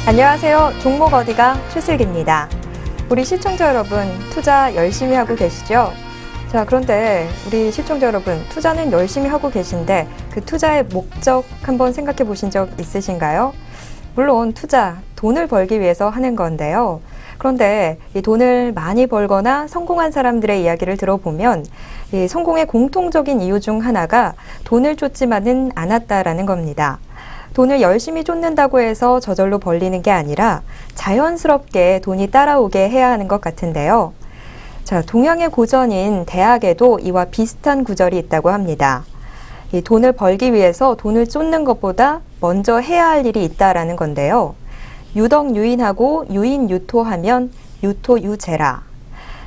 안녕하세요. 종목 어디가 최슬기입니다. 우리 시청자 여러분, 투자 열심히 하고 계시죠? 자, 그런데 우리 시청자 여러분, 투자는 열심히 하고 계신데 그 투자의 목적 한번 생각해 보신 적 있으신가요? 물론 투자, 돈을 벌기 위해서 하는 건데요. 그런데 이 돈을 많이 벌거나 성공한 사람들의 이야기를 들어보면 이 성공의 공통적인 이유 중 하나가 돈을 쫓지만은 않았다라는 겁니다. 돈을 열심히 쫓는다고 해서 저절로 벌리는 게 아니라 자연스럽게 돈이 따라오게 해야 하는 것 같은데요. 자, 동양의 고전인 대학에도 이와 비슷한 구절이 있다고 합니다. 이 돈을 벌기 위해서 돈을 쫓는 것보다 먼저 해야 할 일이 있다라는 건데요. 유덕유인하고 유인유토하면 유토유재라.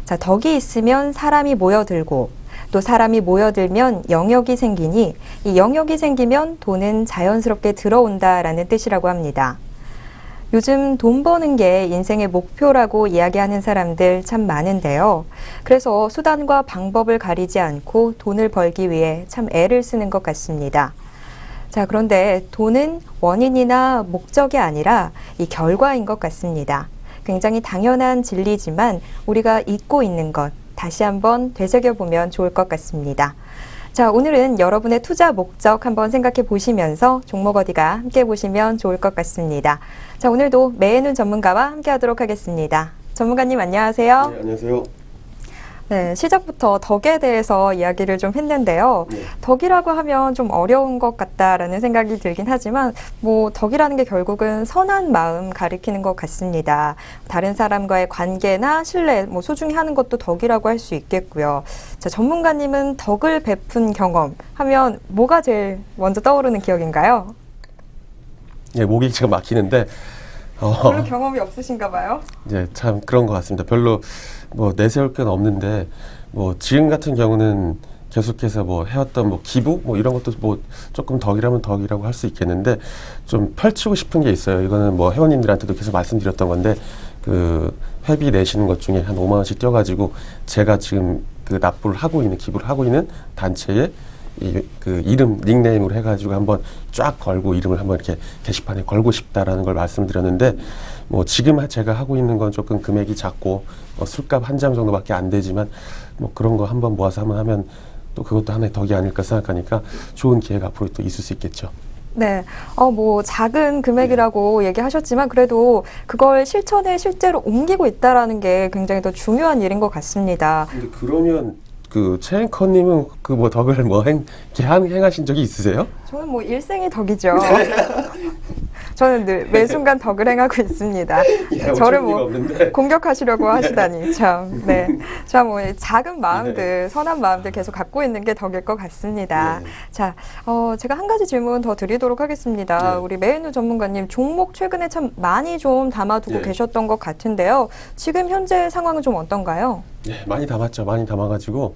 자, 덕이 있으면 사람이 모여들고 또 사람이 모여들면 영역이 생기니 이 영역이 생기면 돈은 자연스럽게 들어온다라는 뜻이라고 합니다. 요즘 돈 버는 게 인생의 목표라고 이야기하는 사람들 참 많은데요. 그래서 수단과 방법을 가리지 않고 돈을 벌기 위해 참 애를 쓰는 것 같습니다. 자, 그런데 돈은 원인이나 목적이 아니라 이 결과인 것 같습니다. 굉장히 당연한 진리지만 우리가 잊고 있는 것, 다시 한번 되새겨보면 좋을 것 같습니다. 자, 오늘은 여러분의 투자 목적 한번 생각해 보시면서 종목 어디가 함께 보시면 좋을 것 같습니다. 자, 오늘도 매해눈 전문가와 함께 하도록 하겠습니다. 전문가님 안녕하세요. 네, 안녕하세요. 네, 시작부터 덕에 대해서 이야기를 좀 했는데요. 네. 덕이라고 하면 좀 어려운 것 같다라는 생각이 들긴 하지만 뭐 덕이라는 게 결국은 선한 마음 가리키는 것 같습니다. 다른 사람과의 관계나 신뢰, 뭐 소중히 하는 것도 덕이라고 할 수 있겠고요. 자, 전문가님은 덕을 베푼 경험 하면 뭐가 제일 먼저 떠오르는 기억인가요? 예, 목이 지금 막히는데 별로 경험이 없으신가 봐요. 이제 참 그런 것 같습니다. 별로 뭐 내세울 건 없는데 뭐 지금 같은 경우는 계속해서 뭐 해왔던 뭐 기부 뭐 이런 것도 뭐 조금 덕이라면 덕이라고 할 수 있겠는데 좀 펼치고 싶은 게 있어요. 이거는 뭐 회원님들한테도 계속 말씀드렸던 건데 그 회비 내시는 것 중에 한 5만 원씩 떼어가지고 제가 지금 그 납부를 하고 있는 기부를 하고 있는 단체에 그 이름 닉네임으로 해가지고 한번 쫙 걸고 이름을 한번 이렇게 게시판에 걸고 싶다라는 걸 말씀드렸는데 뭐 지금 제가 하고 있는 건 조금 금액이 작고 술값 한 장 정도밖에 안 되지만 뭐 그런 거 한번 모아서 한번 하면 또 그것도 하나의 덕이 아닐까 생각하니까 좋은 기회가 앞으로 또 있을 수 있겠죠. 네, 뭐 작은 금액이라고 얘기하셨지만 그래도 그걸 실천에 실제로 옮기고 있다라는 게 굉장히 더 중요한 일인 것 같습니다. 근데 그러면 그 최앵커님은 그 뭐 덕을 뭐 행하신 적이 있으세요? 저는 뭐 일생이 덕이죠. 저는 늘 매 순간 덕을 행하고 있습니다. 예, 저를 뭐 없는데. 공격하시려고 하시다니 참. 네, 자, 뭐 작은 마음들, 선한 마음들 계속 갖고 있는 게 덕일 것 같습니다. 네. 자, 제가 한 가지 질문 더 드리도록 하겠습니다. 네. 우리 매해눈 전문가님 종목 최근에 참 많이 좀 담아두고 네. 계셨던 것 같은데요. 지금 현재 상황은 좀 어떤가요? 예, 많이 담았죠. 많이 담아가지고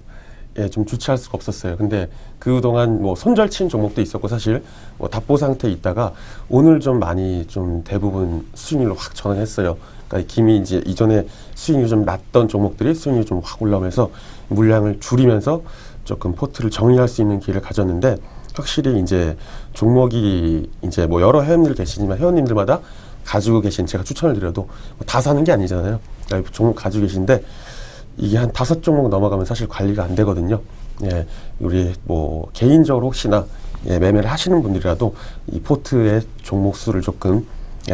예, 좀 주체할 수가 없었어요. 근데 그동안 뭐 손절친 종목도 있었고 사실 뭐 답보 상태에 있다가 오늘 좀 많이 좀 대부분 수익률로 확 전환했어요. 그러니까 김이 이제 이전에 수익률이 좀 낮던 종목들이 수익률이 좀 확 올라오면서 물량을 줄이면서 조금 포트를 정리할 수 있는 기회를 가졌는데 확실히 이제 종목이 이제 뭐 여러 회원님들 계시지만 회원님들마다 가지고 계신 제가 추천을 드려도 다 사는 게 아니잖아요. 그러니까 종목 가지고 계신데 이게 한 5종목 넘어가면 사실 관리가 안 되거든요. 예, 우리 뭐 개인적으로 혹시나 예, 매매를 하시는 분들이라도 이 포트의 종목 수를 조금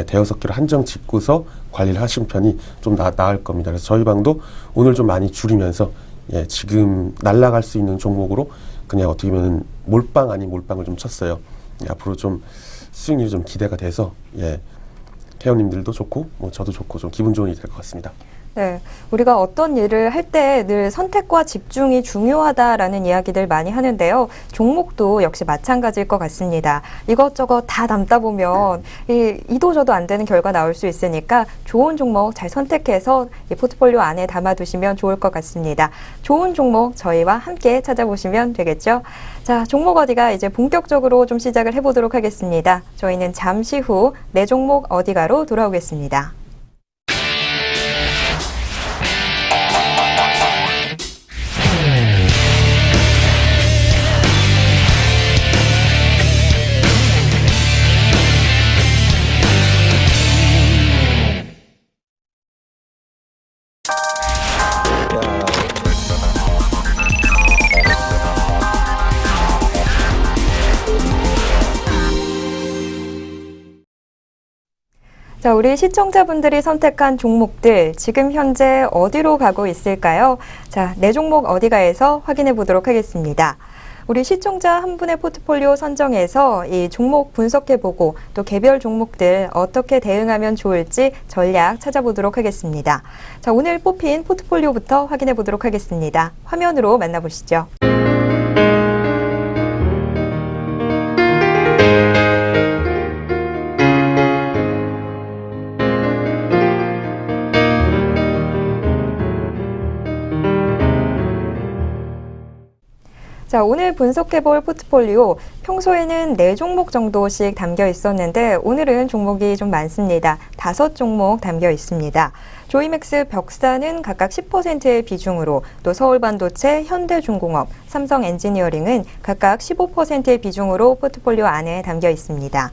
대여섯 개로 한정 짓고서 관리를 하시는 편이 좀 나을 겁니다. 그래서 저희 방도 오늘 좀 많이 줄이면서 예, 지금 날아갈 수 있는 종목으로 그냥 어떻게 보면 몰빵 아닌 몰빵을 좀 쳤어요. 예, 앞으로 좀 수익률이 좀 기대가 돼서 예, 회원님들도 좋고 뭐 저도 좋고 좀 기분 좋은 일이 될 것 같습니다. 네, 우리가 어떤 일을 할 때 늘 선택과 집중이 중요하다라는 이야기들 많이 하는데요. 종목도 역시 마찬가지일 것 같습니다. 이것저것 다 담다 보면 이도 저도 안 되는 결과 나올 수 있으니까 좋은 종목 잘 선택해서 이 포트폴리오 안에 담아두시면 좋을 것 같습니다. 좋은 종목 저희와 함께 찾아보시면 되겠죠. 자, 종목 어디가 이제 본격적으로 좀 시작을 해보도록 하겠습니다. 저희는 잠시 후 내 종목 어디가로 돌아오겠습니다. 자, 우리 시청자분들이 선택한 종목들 지금 현재 어디로 가고 있을까요? 자, 네 종목 어디가에서 확인해 보도록 하겠습니다. 우리 시청자 한 분의 포트폴리오 선정해서 이 종목 분석해보고 또 개별 종목들 어떻게 대응하면 좋을지 전략 찾아보도록 하겠습니다. 자, 오늘 뽑힌 포트폴리오부터 확인해 보도록 하겠습니다. 화면으로 만나보시죠. 자, 오늘 분석해볼 포트폴리오 평소에는 4종목 정도씩 담겨 있었는데 오늘은 종목이 좀 많습니다. 5종목 담겨 있습니다. 조이맥스, 벽사는 각각 10%의 비중으로 또 서울반도체, 현대중공업, 삼성엔지니어링은 각각 15%의 비중으로 포트폴리오 안에 담겨 있습니다.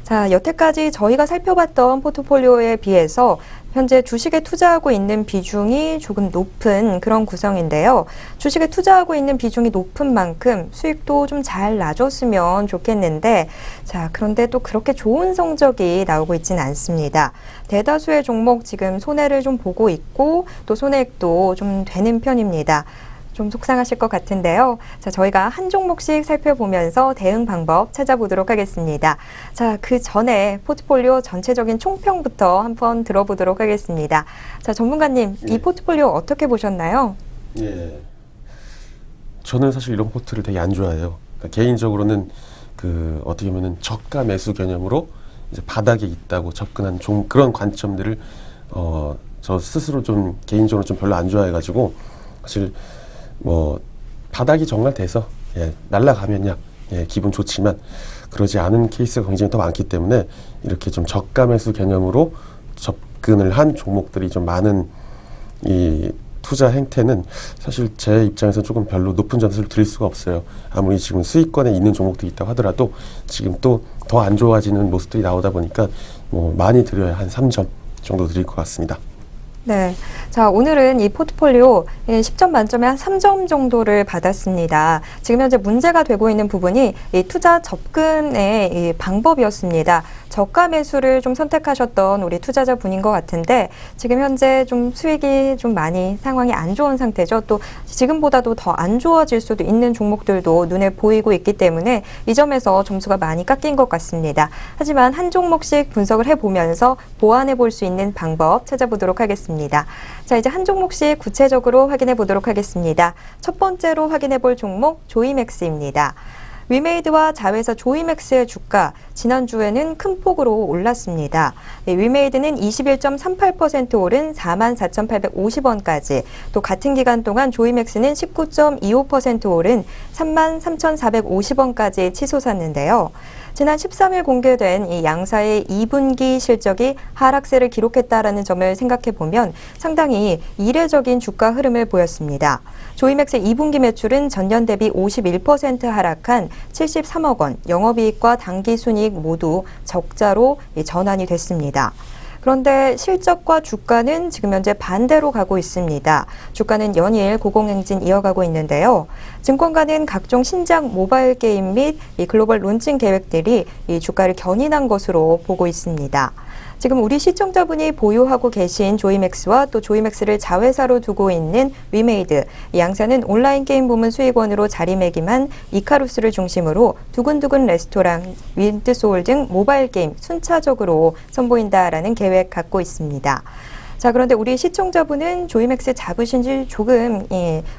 자, 여태까지 저희가 살펴봤던 포트폴리오에 비해서 현재 주식에 투자하고 있는 비중이 조금 높은 그런 구성인데요. 주식에 투자하고 있는 비중이 높은 만큼 수익도 좀 잘 나줬으면 좋겠는데, 자, 그런데 또 그렇게 좋은 성적이 나오고 있지는 않습니다. 대다수의 종목 지금 손해를 좀 보고 있고 또 손해액도 좀 되는 편입니다. 좀 속상하실 것 같은데요. 자, 저희가 한 종목씩 살펴보면서 대응 방법 찾아보도록 하겠습니다. 자, 그 전에 포트폴리오 전체적인 총평부터 한번 들어보도록 하겠습니다. 자, 전문가님, 이 포트폴리오 어떻게 보셨나요? 예. 저는 사실 이런 포트를 되게 안 좋아해요. 그러니까 개인적으로는 어떻게 보면은 저가 매수 개념으로 이제 바닥에 있다고 접근한 그런 관점들을 저 스스로 좀 개인적으로 좀 별로 안 좋아해가지고 사실 바닥이 정말 돼서 날아가면야 기분 좋지만 그러지 않은 케이스가 굉장히 더 많기 때문에 이렇게 좀 저가 매수 개념으로 접근을 한 종목들이 좀 많은 이 투자 행태는 사실 제 입장에서 조금 별로 높은 점수를 드릴 수가 없어요. 아무리 지금 수익권에 있는 종목들이 있다고 하더라도 지금 또 더 안 좋아지는 모습들이 나오다 보니까 많이 드려야 한 3점 정도 드릴 것 같습니다. 네. 자, 오늘은 이 포트폴리오 10점 만점에 한 3점 정도를 받았습니다. 지금 현재 문제가 되고 있는 부분이 이 투자 접근의 이 방법이었습니다. 저가 매수를 좀 선택하셨던 우리 투자자분인 것 같은데 지금 현재 좀 수익이 좀 많이 상황이 안 좋은 상태죠. 또 지금보다도 더 안 좋아질 수도 있는 종목들도 눈에 보이고 있기 때문에 이 점에서 점수가 많이 깎인 것 같습니다. 하지만 한 종목씩 분석을 해보면서 보완해 볼 수 있는 방법 찾아보도록 하겠습니다. 자, 이제 한 종목씩 구체적으로 확인해 보도록 하겠습니다. 첫 번째로 확인해 볼 종목 조이맥스입니다. 위메이드와 자회사 조이맥스의 주가 지난주에는 큰 폭으로 올랐습니다. 위메이드는 21.38% 오른 44,850원까지, 또 같은 기간 동안 조이맥스는 19.25% 오른 33,450원까지 치솟았는데요. 지난 13일 공개된 이 양사의 2분기 실적이 하락세를 기록했다라는 점을 생각해 보면 상당히 이례적인 주가 흐름을 보였습니다. 조이맥스의 2분기 매출은 전년 대비 51% 하락한 73억 원, 영업이익과 당기순이익 모두 적자로 전환이 됐습니다. 그런데 실적과 주가는 지금 현재 반대로 가고 있습니다. 주가는 연일 고공행진 이어가고 있는데요. 증권가는 각종 신작 모바일 게임 및 이 글로벌 론칭 계획들이 이 주가를 견인한 것으로 보고 있습니다. 지금 우리 시청자분이 보유하고 계신 조이맥스와 또 조이맥스를 자회사로 두고 있는 위메이드, 이 양사는 온라인 게임 부문 수익원으로 자리매김한 이카루스를 중심으로 두근두근 레스토랑, 윈드소울 등 모바일 게임 순차적으로 선보인다라는 계획 갖고 있습니다. 자, 그런데 우리 시청자분은 조이맥스 잡으신 지 조금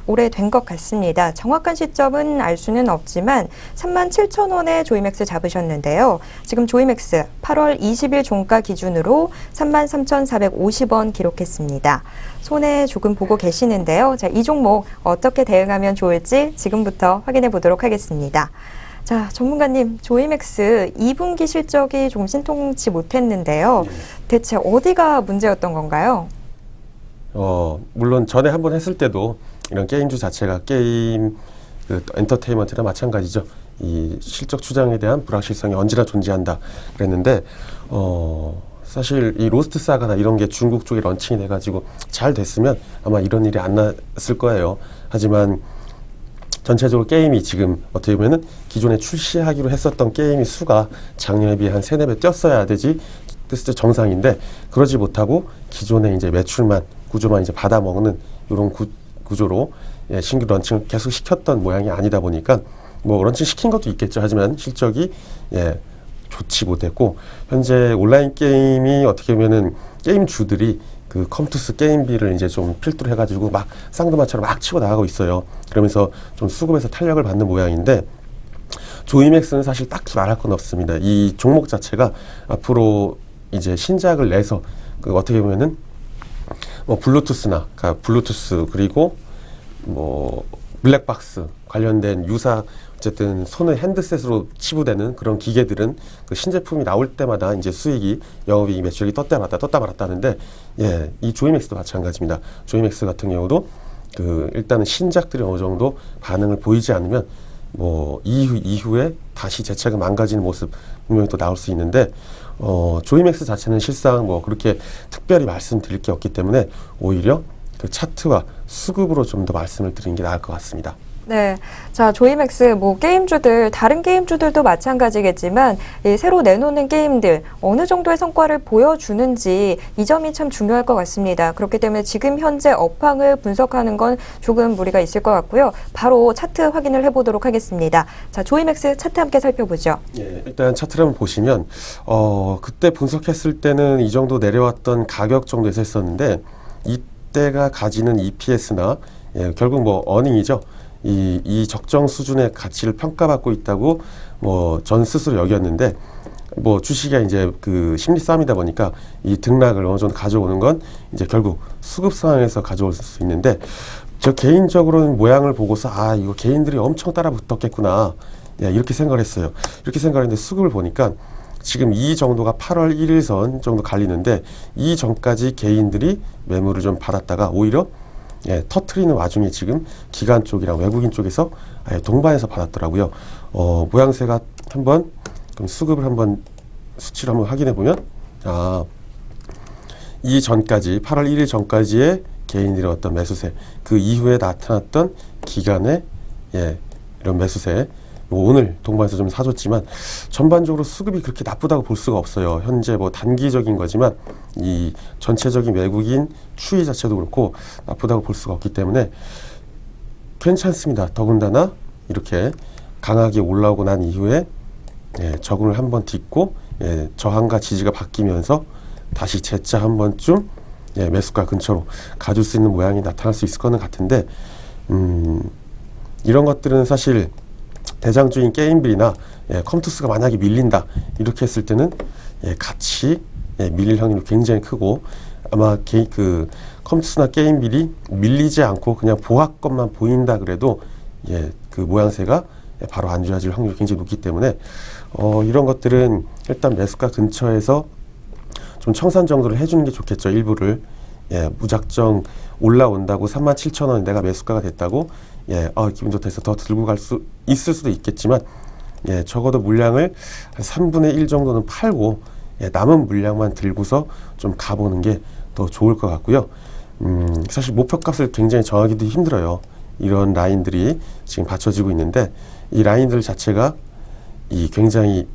오래된 것 같습니다. 정확한 시점은 알 수는 없지만 37,000원에 조이맥스 잡으셨는데요. 지금 조이맥스 8월 20일 종가 기준으로 33,450원 기록했습니다. 손해 조금 보고 계시는데요. 자, 이 종목 어떻게 대응하면 좋을지 지금부터 확인해 보도록 하겠습니다. 자, 전문가님, 조이맥스 2분기 실적이 좀 신통치 못했는데요. 대체 어디가 문제였던 건가요? 물론 전에 한번 했을 때도 이런 게임주 자체가 게임 엔터테인먼트나 마찬가지죠. 이 실적 추정에 대한 불확실성이 언제나 존재한다 그랬는데 사실 이 로스트 사가나 이런 게 중국 쪽에 런칭이 돼가지고 잘 됐으면 아마 이런 일이 안 났을 거예요. 하지만 전체적으로 게임이 지금 어떻게 보면은 기존에 출시하기로 했었던 게임의 수가 작년에 비해 한 3-4배 뛰었어야 되지 됐을 때 정상인데 그러지 못하고 기존의 이제 매출만 구조만 이제 받아먹는 이런 구조로 예, 신규 런칭을 계속 시켰던 모양이 아니다 보니까 뭐 런칭 시킨 것도 있겠죠. 하지만 실적이 예, 좋지 못했고 현재 온라인 게임이 어떻게 보면은 게임주들이 그 컴투스 게임비를 이제 좀 필두로 해가지고 막 쌍두마차로 막 치고 나가고 있어요. 그러면서 좀 수급에서 탄력을 받는 모양인데 조이맥스는 사실 딱히 말할 건 없습니다. 이 종목 자체가 앞으로 이제 신작을 내서 그 어떻게 보면은 뭐 블루투스나 블루투스 그리고 뭐 블랙박스 관련된 유사 어쨌든 손의 핸드셋으로 치부되는 그런 기계들은 그 신제품이 나올 때마다 이제 수익이 영업이익 매출이 떴다 말았다 하는데 예, 이 조이맥스도 마찬가지입니다. 조이맥스 같은 경우도 그 일단은 신작들이 어느 정도 반응을 보이지 않으면 뭐 이후에 다시 재차가 망가지는 모습 분명히 또 나올 수 있는데 조이맥스 자체는 실상 뭐 그렇게 특별히 말씀드릴 게 없기 때문에 오히려 그 차트와 수급으로 좀 더 말씀을 드리는 게 나을 것 같습니다. 네. 자, 조이맥스, 뭐, 게임주들, 다른 게임주들도 마찬가지겠지만, 이 새로 내놓는 게임들, 어느 정도의 성과를 보여주는지, 이 점이 참 중요할 것 같습니다. 그렇기 때문에 지금 현재 업황을 분석하는 건 조금 무리가 있을 것 같고요. 바로 차트 확인을 해보도록 하겠습니다. 자, 조이맥스 차트 함께 살펴보죠. 예, 일단 차트를 한번 보시면, 그때 분석했을 때는 이 정도 내려왔던 가격 정도에서 했었는데, 이때가 가지는 EPS나, 예, 결국 뭐, 어닝이죠. 이 적정 수준의 가치를 평가받고 있다고 뭐 전 스스로 여겼는데 뭐 주식이 이제 그 심리 싸움이다 보니까 이 등락을 어느 정도 가져오는 건 이제 결국 수급 상황에서 가져올 수 있는데 저 개인적으로는 모양을 보고서 아 이거 개인들이 엄청 따라 붙었겠구나 예, 이렇게 생각을 했어요. 이렇게 생각했는데 수급을 보니까 지금 이 정도가 8월 1일선 정도 갈리는데 이 전까지 개인들이 매물을 좀 받았다가 오히려 예, 터트리는 와중에 지금 기관 쪽이랑 외국인 쪽에서 아예 동반해서 받았더라고요. 모양새가 한번 그럼 수급을 한번 수치를 한번 확인해 보면 이 전까지 8월 1일 전까지의 개인들의 어떤 매수세 그 이후에 나타났던 기관의 예, 이런 매수세 뭐 오늘 동반해서 좀 사줬지만 전반적으로 수급이 그렇게 나쁘다고 볼 수가 없어요. 현재 뭐 단기적인 거지만 이 전체적인 외국인 추이 자체도 그렇고 나쁘다고 볼 수가 없기 때문에 괜찮습니다. 더군다나 이렇게 강하게 올라오고 난 이후에 예, 저금을 한번 딛고 예, 저항과 지지가 바뀌면서 다시 재차 한 번쯤 예, 매수가 근처로 가줄 수 있는 모양이 나타날 수 있을 거는 같은데 이런 것들은 사실 대장주인 게임빌이나 예, 컴투스가 만약에 밀린다 이렇게 했을 때는 예, 같이 예, 밀릴 확률이 굉장히 크고 아마 그 컴투스나 게임빌이 밀리지 않고 그냥 보합권만 보인다 그래도 예, 그 모양새가 예, 바로 안 좋아질 확률이 굉장히 높기 때문에 이런 것들은 일단 매수가 근처에서 좀 청산 정도를 해주는 게 좋겠죠. 일부를 예, 무작정 올라온다고 37,000원 내가 매수가가 됐다고 예, 기분 좋다 해서 더 들고 갈 수 있을 수도 있겠지만 예, 적어도 물량을 한 3분의 1 정도는 팔고 예, 남은 물량만 들고서 좀 가보는 게 더 좋을 것 같고요. 사실 목표값을 굉장히 정하기도 힘들어요. 이런 라인들이 지금 받쳐지고 있는데 이 라인들 자체가 이 굉장히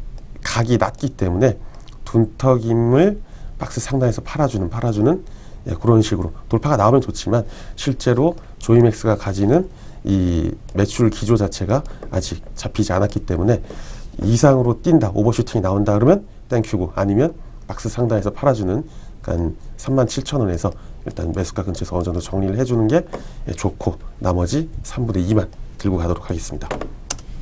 각이 낮기 때문에 둔턱임을 박스 상단에서 팔아주는 예, 그런 식으로 돌파가 나오면 좋지만 실제로 조이맥스가 가지는 이 매출 기조 자체가 아직 잡히지 않았기 때문에 이상으로 뛴다 오버슈팅이 나온다 그러면 땡큐고 아니면 박스 상단에서 팔아주는 그러니까 37,000원에서 일단 매수가 근처에서 어느 정도 정리를 해주는 게 예, 좋고 나머지 3분의 2만 들고 가도록 하겠습니다.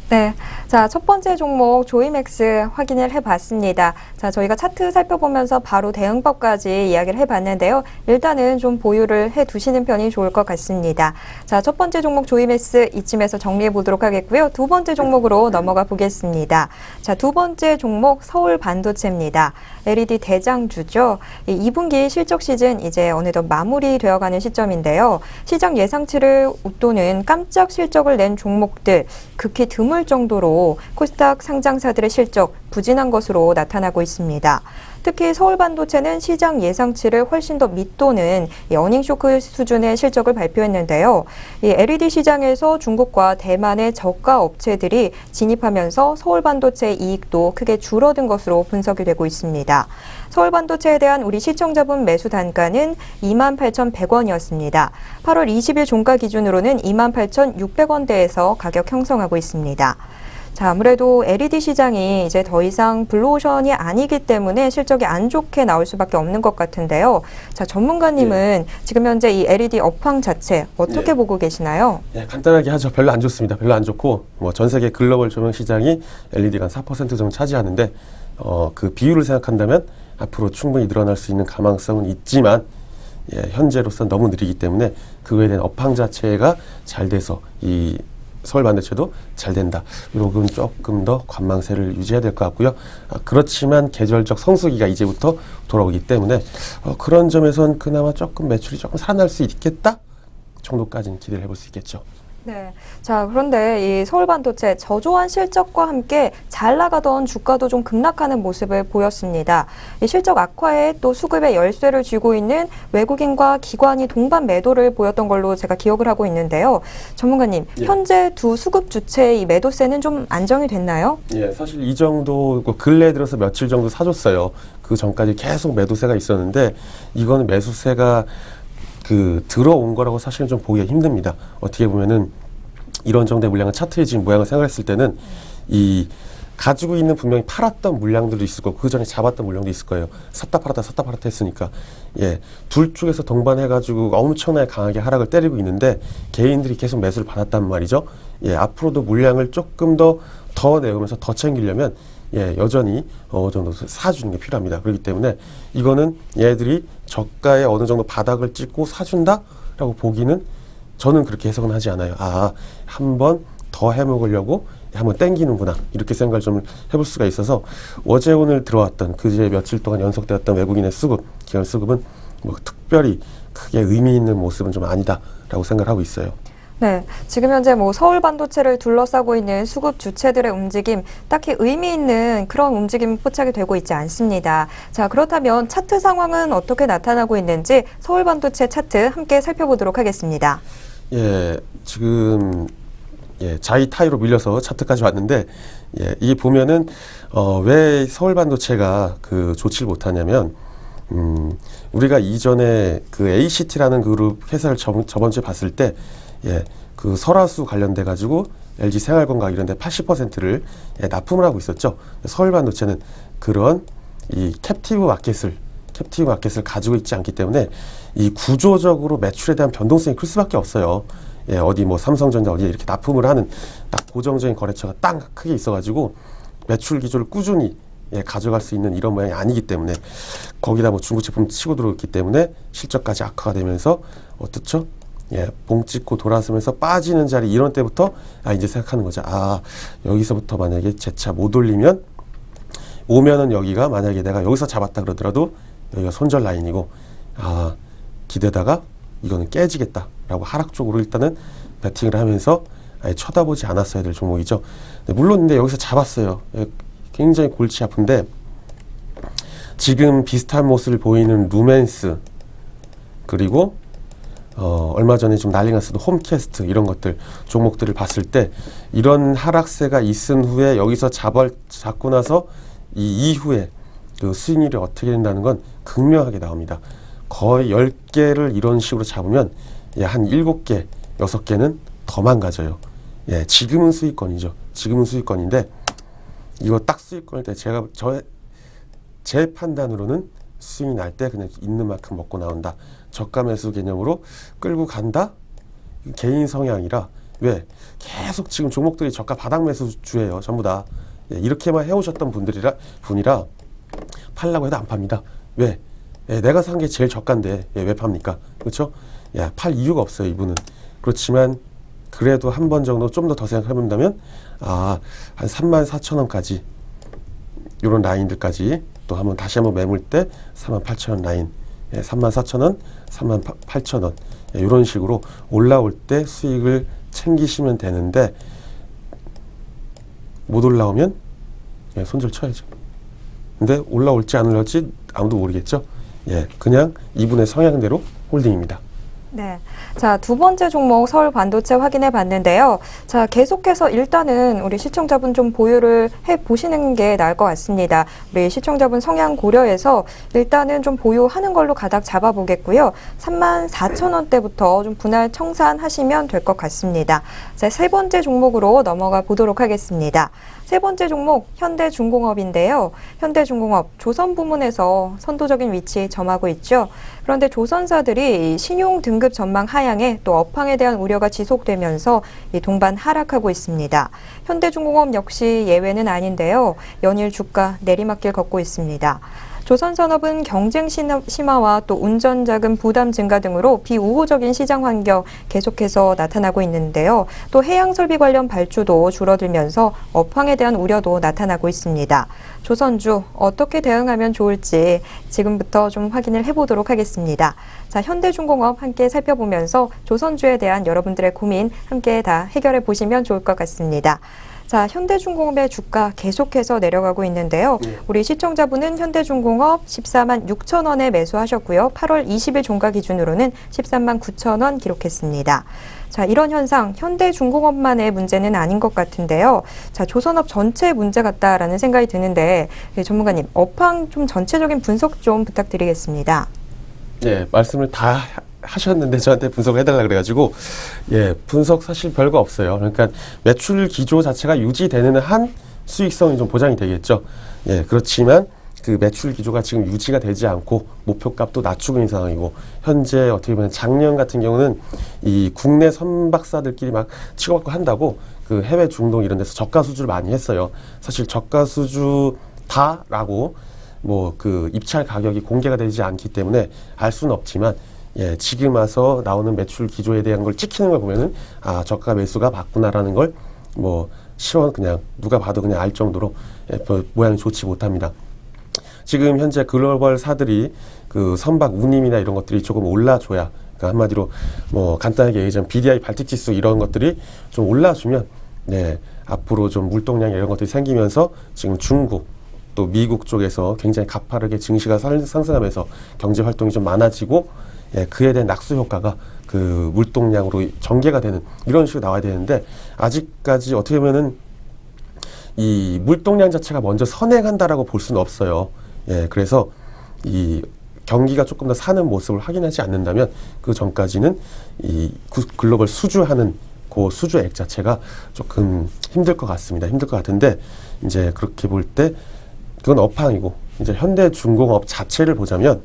네. 자, 첫 번째 종목 조이맥스 확인을 해봤습니다. 자, 저희가 차트 살펴보면서 바로 대응법까지 이야기를 해봤는데요. 일단은 좀 보유를 해두시는 편이 좋을 것 같습니다. 자, 첫 번째 종목 조이맥스 이쯤에서 정리해 보도록 하겠고요. 두 번째 종목으로 넘어가 보겠습니다. 자, 두 번째 종목 서울 반도체입니다. LED 대장주죠. 2분기 실적 시즌 이제 어느덧 마무리되어가는 시점인데요. 시장 예상치를 웃도는 깜짝 실적을 낸 종목들 극히 드물 정도로 코스닥 상장사들의 실적 부진한 것으로 나타나고 있습니다. 특히 서울 반도체는 시장 예상치를 훨씬 더 밑도는 어닝 쇼크 수준의 실적을 발표했는데요. 이 LED 시장에서 중국과 대만의 저가 업체들이 진입하면서 서울 반도체 이익도 크게 줄어든 것으로 분석이 되고 있습니다. 서울 반도체에 대한 우리 시청자분 매수 단가는 28,100원이었습니다. 8월 20일 종가 기준으로는 28,600원대에서 가격 형성하고 있습니다. 자, 아무래도 LED 시장이 이제 더 이상 블루오션이 아니기 때문에 실적이 안 좋게 나올 수밖에 없는 것 같은데요. 자, 전문가님은 지금 현재 이 LED 업황 자체 어떻게 보고 계시나요? 간단하게 하죠. 별로 안 좋습니다. 별로 안 좋고 뭐 전 세계 글로벌 조명 시장이 LED가 한 4% 정도 차지하는데 그 비율을 생각한다면 앞으로 충분히 늘어날 수 있는 가망성은 있지만 현재로서는 너무 느리기 때문에 그거에 대한 업황 자체가 잘 돼서 이 서울 반도체도 잘 된다. 이런 조금 더 관망세를 유지해야 될 것 같고요. 그렇지만 계절적 성수기가 이제부터 돌아오기 때문에 그런 점에선 그나마 조금 매출이 조금 살아날 수 있겠다 정도까지는 기대를 해볼 수 있겠죠. 네. 자, 그런데 이 서울 반도체 저조한 실적과 함께 잘 나가던 주가도 좀 급락하는 모습을 보였습니다. 이 실적 악화에 또 수급의 열쇠를 쥐고 있는 외국인과 기관이 동반 매도를 보였던 걸로 제가 기억을 하고 있는데요. 전문가님, 현재 두 수급 주체의 이 매도세는 좀 안정이 됐나요? 사실 이 정도 근래에 들어서 며칠 정도 사줬어요. 그 전까지 계속 매도세가 있었는데 이거는 매수세가 들어온 거라고 사실은 좀 보기가 힘듭니다. 어떻게 보면은 이런 정도의 물량을 차트의 지금 모양을 생각했을 때는 이 가지고 있는 분명히 팔았던 물량들도 있을 거고 그 전에 잡았던 물량도 있을 거예요. 샀다 팔았다 했으니까 둘 쪽에서 동반해가지고 엄청나게 강하게 하락을 때리고 있는데 개인들이 계속 매수를 받았단 말이죠. 앞으로도 물량을 조금 더 내오면서 더 챙기려면 여전히 어느 정도 사주는 게 필요합니다. 그렇기 때문에 이거는 얘들이 저가에 어느 정도 바닥을 찍고 사준다라고 보기는 저는 그렇게 해석은 하지 않아요. 한 번 더 해먹으려고 한번 땡기는구나 이렇게 생각을 좀 해볼 수가 있어서 어제 오늘 들어왔던 그제 며칠 동안 연속되었던 외국인의 수급, 기관 수급은 뭐 특별히 크게 의미 있는 모습은 좀 아니다라고 생각을 하고 있어요. 네, 지금 현재 뭐 서울 반도체를 둘러싸고 있는 수급 주체들의 움직임, 딱히 의미 있는 그런 움직임 포착이 되고 있지 않습니다. 자, 그렇다면 차트 상황은 어떻게 나타나고 있는지 서울 반도체 차트 함께 살펴보도록 하겠습니다. 지금 자이 타이로 밀려서 차트까지 왔는데 이게 보면은 왜 서울 반도체가 좋지를 못하냐면 우리가 이전에 ACT라는 그룹 회사를 저번 주에 봤을 때 그 설화수 관련돼 가지고 LG 생활건강 이런 데 80%를 납품을 하고 있었죠. 서울 반도체는 그런 이 캡티브 마켓을 가지고 있지 않기 때문에 이 구조적으로 매출에 대한 변동성이 클 수밖에 없어요. 어디 뭐 삼성전자 어디에 이렇게 납품을 하는 딱 고정적인 거래처가 딱 크게 있어가지고 매출 기조를 꾸준히 가져갈 수 있는 이런 모양이 아니기 때문에 거기다 뭐 중국 제품 치고 들어오기 때문에 실적까지 악화가 되면서 어떻죠? 봉 찍고 돌아서면서 빠지는 자리 이런 때부터 이제 생각하는 거죠. 여기서부터 만약에 재차 못 올리면 오면은 여기가 만약에 내가 여기서 잡았다 그러더라도 여기가 손절 라인이고 기대다가 이거는 깨지겠다라고 하락 쪽으로 일단은 베팅을 하면서 아예 쳐다보지 않았어야 될 종목이죠. 물론 근데 여기서 잡았어요. 굉장히 골치 아픈데 지금 비슷한 모습을 보이는 루멘스 그리고 얼마 전에 좀 난리가 났었던 홈캐스트 이런 것들 종목들을 봤을 때 이런 하락세가 있은 후에 여기서 잡고 나서 이 이후에 그 수익률이 어떻게 된다는 건 극명하게 나옵니다. 거의 10개를 이런 식으로 잡으면 한 7개, 6개는 더 망가져요. 지금은 수익권이죠. 지금은 수익권인데 이거 딱 수익권일 때 제 판단으로는 수익이 날 때 그냥 있는 만큼 먹고 나온다. 저가 매수 개념으로 끌고 간다? 개인 성향이라 왜? 계속 지금 종목들이 저가 바닥 매수주예요. 전부 다. 이렇게만 해오셨던 분이라 팔라고 해도 안 팝니다. 왜? 내가 산 게 제일 저가인데 왜 팝니까? 그렇죠? 팔 이유가 없어요. 이분은. 그렇지만 그래도 한 번 정도 좀 더 생각해본다면 한 34,000원까지 이런 라인들까지 또 다시 한번 매물 때 38,000원 라인 34,000원, 38,000원 이런 식으로 올라올 때 수익을 챙기시면 되는데 못 올라오면 손절 쳐야죠. 근데 올라올지 안 올라올지 아무도 모르겠죠. 예, 그냥 이분의 성향대로 홀딩입니다. 네. 자, 두 번째 종목 서울 반도체 확인해 봤는데요. 자, 계속해서 일단은 우리 시청자분 좀 보유를 해 보시는 게 나을 것 같습니다. 우리 시청자분 성향 고려해서 일단은 좀 보유하는 걸로 가닥 잡아 보겠고요. 34,000원대부터 좀 분할 청산하시면 될 것 같습니다. 자, 세 번째 종목으로 넘어가 보도록 하겠습니다. 세 번째 종목 현대중공업인데요. 현대중공업 조선 부문에서 선도적인 위치 점하고 있죠. 그런데 조선사들이 신용 등급 전망 하향에 또 업황에 대한 우려가 지속되면서 이 동반 하락하고 있습니다. 현대중공업 역시 예외는 아닌데요. 연일 주가 내리막길 걷고 있습니다. 조선산업은 경쟁 심화와 또 운전자금 부담 증가 등으로 비우호적인 시장 환경 계속해서 나타나고 있는데요. 또 해양설비 관련 발주도 줄어들면서 업황에 대한 우려도 나타나고 있습니다. 조선주 어떻게 대응하면 좋을지 지금부터 좀 확인을 해보도록 하겠습니다. 자, 현대중공업 함께 살펴보면서 조선주에 대한 여러분들의 고민 함께 다 해결해 보시면 좋을 것 같습니다. 자, 현대중공업의 주가 계속해서 내려가고 있는데요. 우리 시청자분은 현대중공업 14만 6천 원에 매수하셨고요. 8월 20일 종가 기준으로는 13만 9천 원 기록했습니다. 자, 이런 현상 현대중공업만의 문제는 아닌 것 같은데요. 자, 조선업 전체의 문제 같다라는 생각이 드는데 전문가님, 업황 좀 전체적인 분석 좀 부탁드리겠습니다. 네, 말씀을 다 하셨는데 저한테 분석을 해달라 그래가지고 예, 분석 사실 별거 없어요. 그러니까 매출 기조 자체가 유지되는 한 수익성이 좀 보장이 되겠죠. 예, 그렇지만 그 매출 기조가 지금 유지가 되지 않고 목표값도 낮추고 있는 상황이고, 현재 어떻게 보면 작년 같은 경우는 이 국내 선박사들끼리 막 치고받고 한다고 그 해외 중동 이런 데서 저가 수주를 많이 했어요. 사실 저가 수주다라고 뭐 그 입찰 가격이 공개가 되지 않기 때문에 알 수는 없지만, 예, 지금 와서 나오는 매출 기조에 대한 걸 찍히는 걸 보면은 아, 저가 매수가 맞구나라는 걸 뭐 그냥 누가 봐도 그냥 알 정도로 예, 모양이 좋지 못합니다. 지금 현재 글로벌 사들이 그 선박 운임이나 이런 것들이 조금 올라줘야, 그러니까 한마디로 뭐 간단하게 얘기하자면 BDI 발틱지수 이런 것들이 좀 올라주면 네, 앞으로 좀 물동량 이런 것들이 생기면서 지금 중국 또 미국 쪽에서 굉장히 가파르게 증시가 상승하면서 경제 활동이 좀 많아지고, 예, 그에 대한 낙수 효과가 그 물동량으로 전개가 되는 이런 식으로 나와야 되는데, 아직까지 어떻게 보면은 이 물동량 자체가 먼저 선행한다라고 볼 수는 없어요. 예, 그래서 이 경기가 조금 더 사는 모습을 확인하지 않는다면 그 전까지는 이 글로벌 수주하는 그 수주액 자체가 조금 힘들 것 같습니다. 힘들 것 같은데, 이제 그렇게 볼 때 그건 업황이고, 이제 현대중공업 자체를 보자면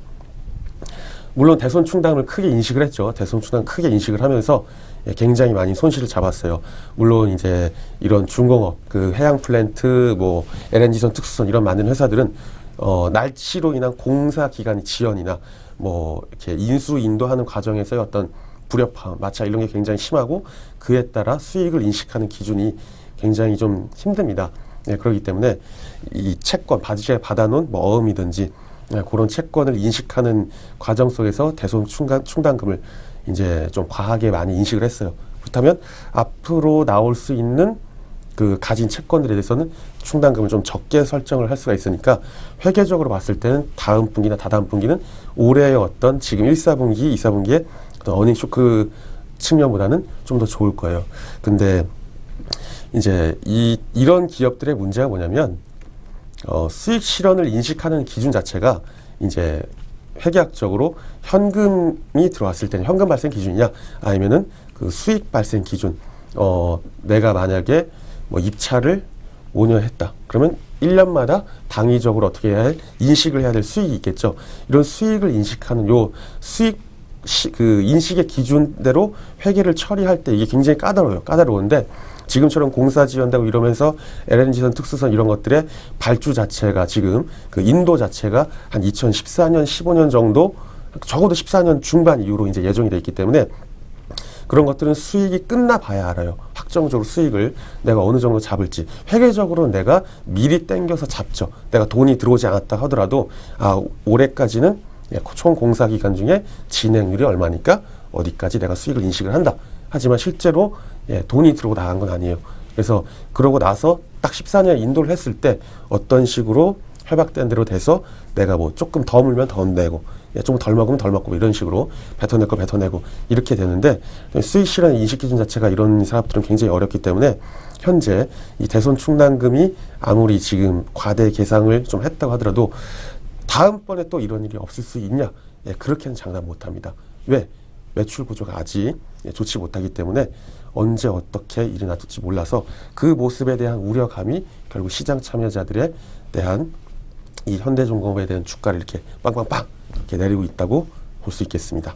물론 대손 충당을 크게 인식을 했죠. 대손 충당 크게 인식을 하면서 굉장히 많이 손실을 잡았어요. 물론 이제 이런 중공업, 그 해양 플랜트, 뭐 LNG선, 특수선 이런 많은 회사들은 날씨로 인한 공사 기간이 지연이나 뭐 이렇게 인수 인도하는 과정에서의 어떤 불협화, 마찰 이런 게 굉장히 심하고, 그에 따라 수익을 인식하는 기준이 굉장히 좀 힘듭니다. 네, 그렇기 때문에 이 채권, 바지에 받아놓은 뭐 어음이든지 네, 그런 채권을 인식하는 과정 속에서 대손 충당금을 이제 좀 과하게 많이 인식을 했어요. 그렇다면 앞으로 나올 수 있는 그 가진 채권들에 대해서는 충당금을 좀 적게 설정을 할 수가 있으니까, 회계적으로 봤을 때는 다음 분기나 다다음 분기는 올해의 어떤 지금 1사분기, 2사분기의 어떤 어닝 쇼크 측면보다는 좀 더 좋을 거예요. 근데 이제 이런 기업들의 문제가 뭐냐면 수익 실현을 인식하는 기준 자체가 이제 회계학적으로 현금이 들어왔을 때는 현금 발생 기준이냐, 아니면은 그 수익 발생 기준. 내가 만약에 뭐 입찰을 5년 했다. 그러면 1년마다 당위적으로 어떻게 해야 할, 인식을 해야 될 수익이 있겠죠. 이런 수익을 인식하는 요 수익 그 인식의 기준대로 회계를 처리할 때 이게 굉장히 까다로운데, 지금처럼 공사 지연되고 이러면서 LNG선, 특수선 이런 것들의 발주 자체가 지금 그 인도 자체가 한 2014년, 15년 정도, 적어도 14년 중반 이후로 이제 예정이 돼 있기 때문에 그런 것들은 수익이 끝나봐야 알아요. 확정적으로 수익을 내가 어느 정도 잡을지. 회계적으로 내가 미리 땡겨서 잡죠. 내가 돈이 들어오지 않았다 하더라도 올해까지는 총 공사 기간 중에 진행률이 얼마니까 어디까지 내가 수익을 인식을 한다. 하지만 실제로 돈이 들어오고 나간 건 아니에요. 그래서 그러고 나서 딱 14년 인도를 했을 때 어떤 식으로 협약된 대로 돼서 내가 뭐 조금 더 물면 더 내고 좀 덜 먹으면 덜 먹고 이런 식으로 뱉어낼 거 뱉어내고 이렇게 되는데 수익 실현 인식 기준 자체가 이런 산업들은 굉장히 어렵기 때문에 현재 이 대손 충당금이 아무리 지금 과대 계상을 좀 했다고 하더라도 다음번에 또 이런 일이 없을 수 있냐? 그렇게는 장담 못합니다. 왜? 매출 구조가 아직 좋지 못하기 때문에 언제 어떻게 일어날지 몰라서 그 모습에 대한 우려감이 결국 시장 참여자들에 대한 이 현대중공업에 대한 주가를 이렇게 빵빵빵 이렇게 내리고 있다고 볼 수 있겠습니다.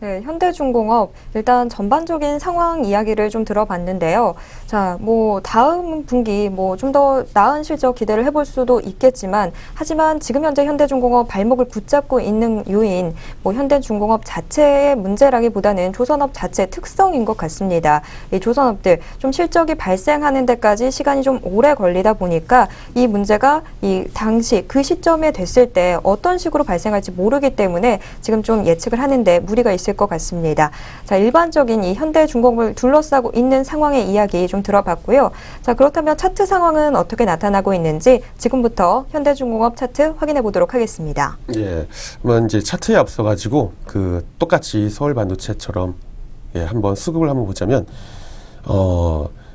네, 현대중공업 일단 전반적인 상황 이야기를 좀 들어봤는데요. 자, 뭐 다음 분기 뭐 좀 더 나은 실적 기대를 해볼 수도 있겠지만, 하지만 지금 현재 현대중공업 발목을 붙잡고 있는 요인, 뭐 현대중공업 자체의 문제라기보다는 조선업 자체 특성인 것 같습니다. 이 조선업들 좀 실적이 발생하는 데까지 시간이 좀 오래 걸리다 보니까 이 문제가 이 당시 그 시점에 됐을 때 어떤 식으로 발생할지 모르기 때문에 지금 좀 예측을 하는데 무리가 있을 것 같습니다. 자, 일반적인 이 현대중공업을 둘러싸고 있는 상황의 이야기 좀 들어봤고요. 자, 그렇다면 차트 상황은 어떻게 나타나고 있는지 지금부터 현대중공업 차트 확인해 보도록 하겠습니다. 예, 뭐 이제 차트에 앞서가지고 그 똑같이 서울 반도체처럼 한번 수급을 한번 보자면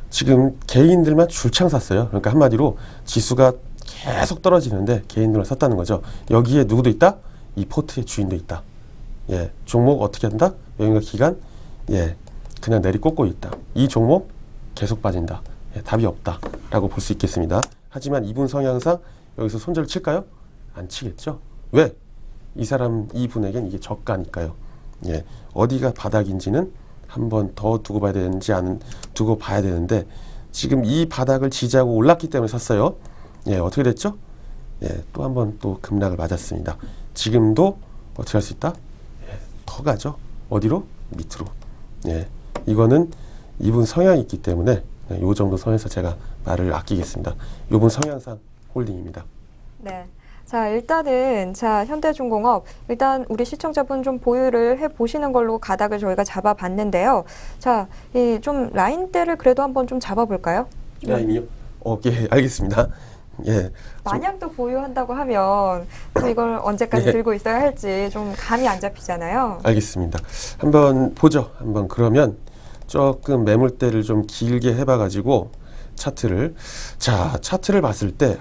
지금 개인들만 줄창 샀어요. 그러니까 한마디로 지수가 계속 떨어지는데 개인들만 샀다는 거죠. 여기에 누구도 있다? 이 포트의 주인도 있다. 종목 어떻게 한다? 여기가 기간, 그냥 내리꽂고 있다. 이 종목 계속 빠진다. 답이 없다라고 볼 수 있겠습니다. 하지만 이분 성향상 여기서 손절을 칠까요? 안 치겠죠. 왜? 이 분에겐 이게 저가니까요. 어디가 바닥인지는 한번 더 두고 봐야 되는지 두고 봐야 되는데 지금 이 바닥을 지지하고 올랐기 때문에 샀어요. 어떻게 됐죠? 또 한번 또 급락을 맞았습니다. 지금도 어떻게 할 수 있다? 더 가죠. 어디로? 밑으로. 이거는 이분 성향이 있기 때문에 요 정도 선에서 제가 말을 아끼겠습니다. 이분 성향상 홀딩입니다. 네. 자, 일단은 현대중공업 일단 우리 시청자분 좀 보유를 해 보시는 걸로 가닥을 저희가 잡아 봤는데요. 자, 이 좀 라인대를 그래도 한번 좀 잡아 볼까요? 라인이요? 알겠습니다. 마냥 또 보유한다고 하면 또 이걸 언제까지 들고 있어야 할지 좀 감이 안 잡히잖아요. 알겠습니다. 한번 보죠. 한번 그러면 조금 매물대를 좀 길게 해봐가지고 차트를 봤을 때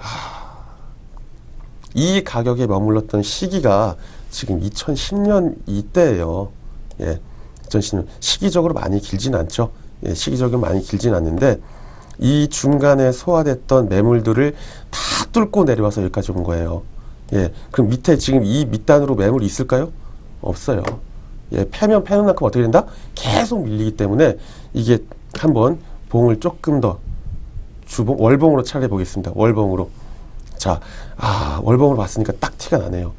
이 가격에 머물렀던 시기가 지금 2010년 이때예요. 2010년 시기적으로 많이 길진 않죠. 시기적으로 많이 길진 않는데 이 중간에 소화됐던 매물들을 다 뚫고 내려와서 여기까지 온 거예요. 그럼 밑에 지금 이 밑단으로 매물이 있을까요? 없어요. 패면 패는 만큼 어떻게 된다? 계속 밀리기 때문에 이게 한번 봉을 조금 더 월봉으로 차려 보겠습니다. 월봉으로. 자, 월봉으로 봤으니까 딱 티가 나네요.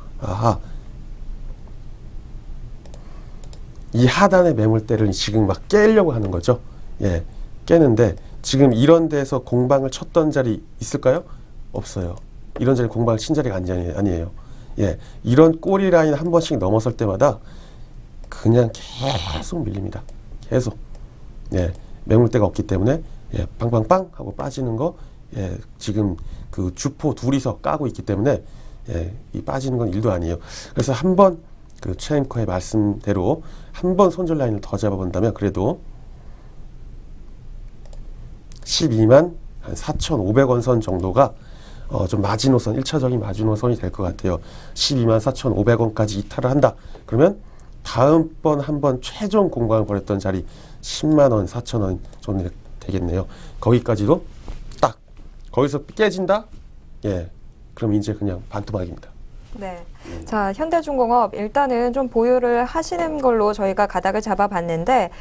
이 하단의 매물대를 지금 막 깨려고 하는 거죠. 깨는데 지금 이런 데서 공방을 쳤던 자리 있을까요? 없어요. 이런 자리 공방을 친 자리가 아니에요. 이런 꼬리 라인 한 번씩 넘어설 때마다 그냥 계속 밀립니다. 계속. 매물대가 없기 때문에 빵빵빵 하고 빠지는 거 지금 그 주포 둘이서 까고 있기 때문에 이 빠지는 건 일도 아니에요. 그래서 한번 그 최앵커의 말씀대로 한번 손절 라인을 더 잡아본다면 그래도 12만 한 4,500원 선 정도가 좀 마지노선, 1차적인 마지노선이 될 것 같아요. 12만 4,500원까지 이탈을 한다. 그러면 다음번 한번 최종 공방을 벌였던 자리 10만원, 4,000원 정도 되겠네요. 거기까지도 딱 거기서 깨진다? 그럼 이제 그냥 반토막입니다. 네. 자, 현대중공업 일단은 좀 보유를 하시는 걸로 저희가 가닥을 잡아봤는데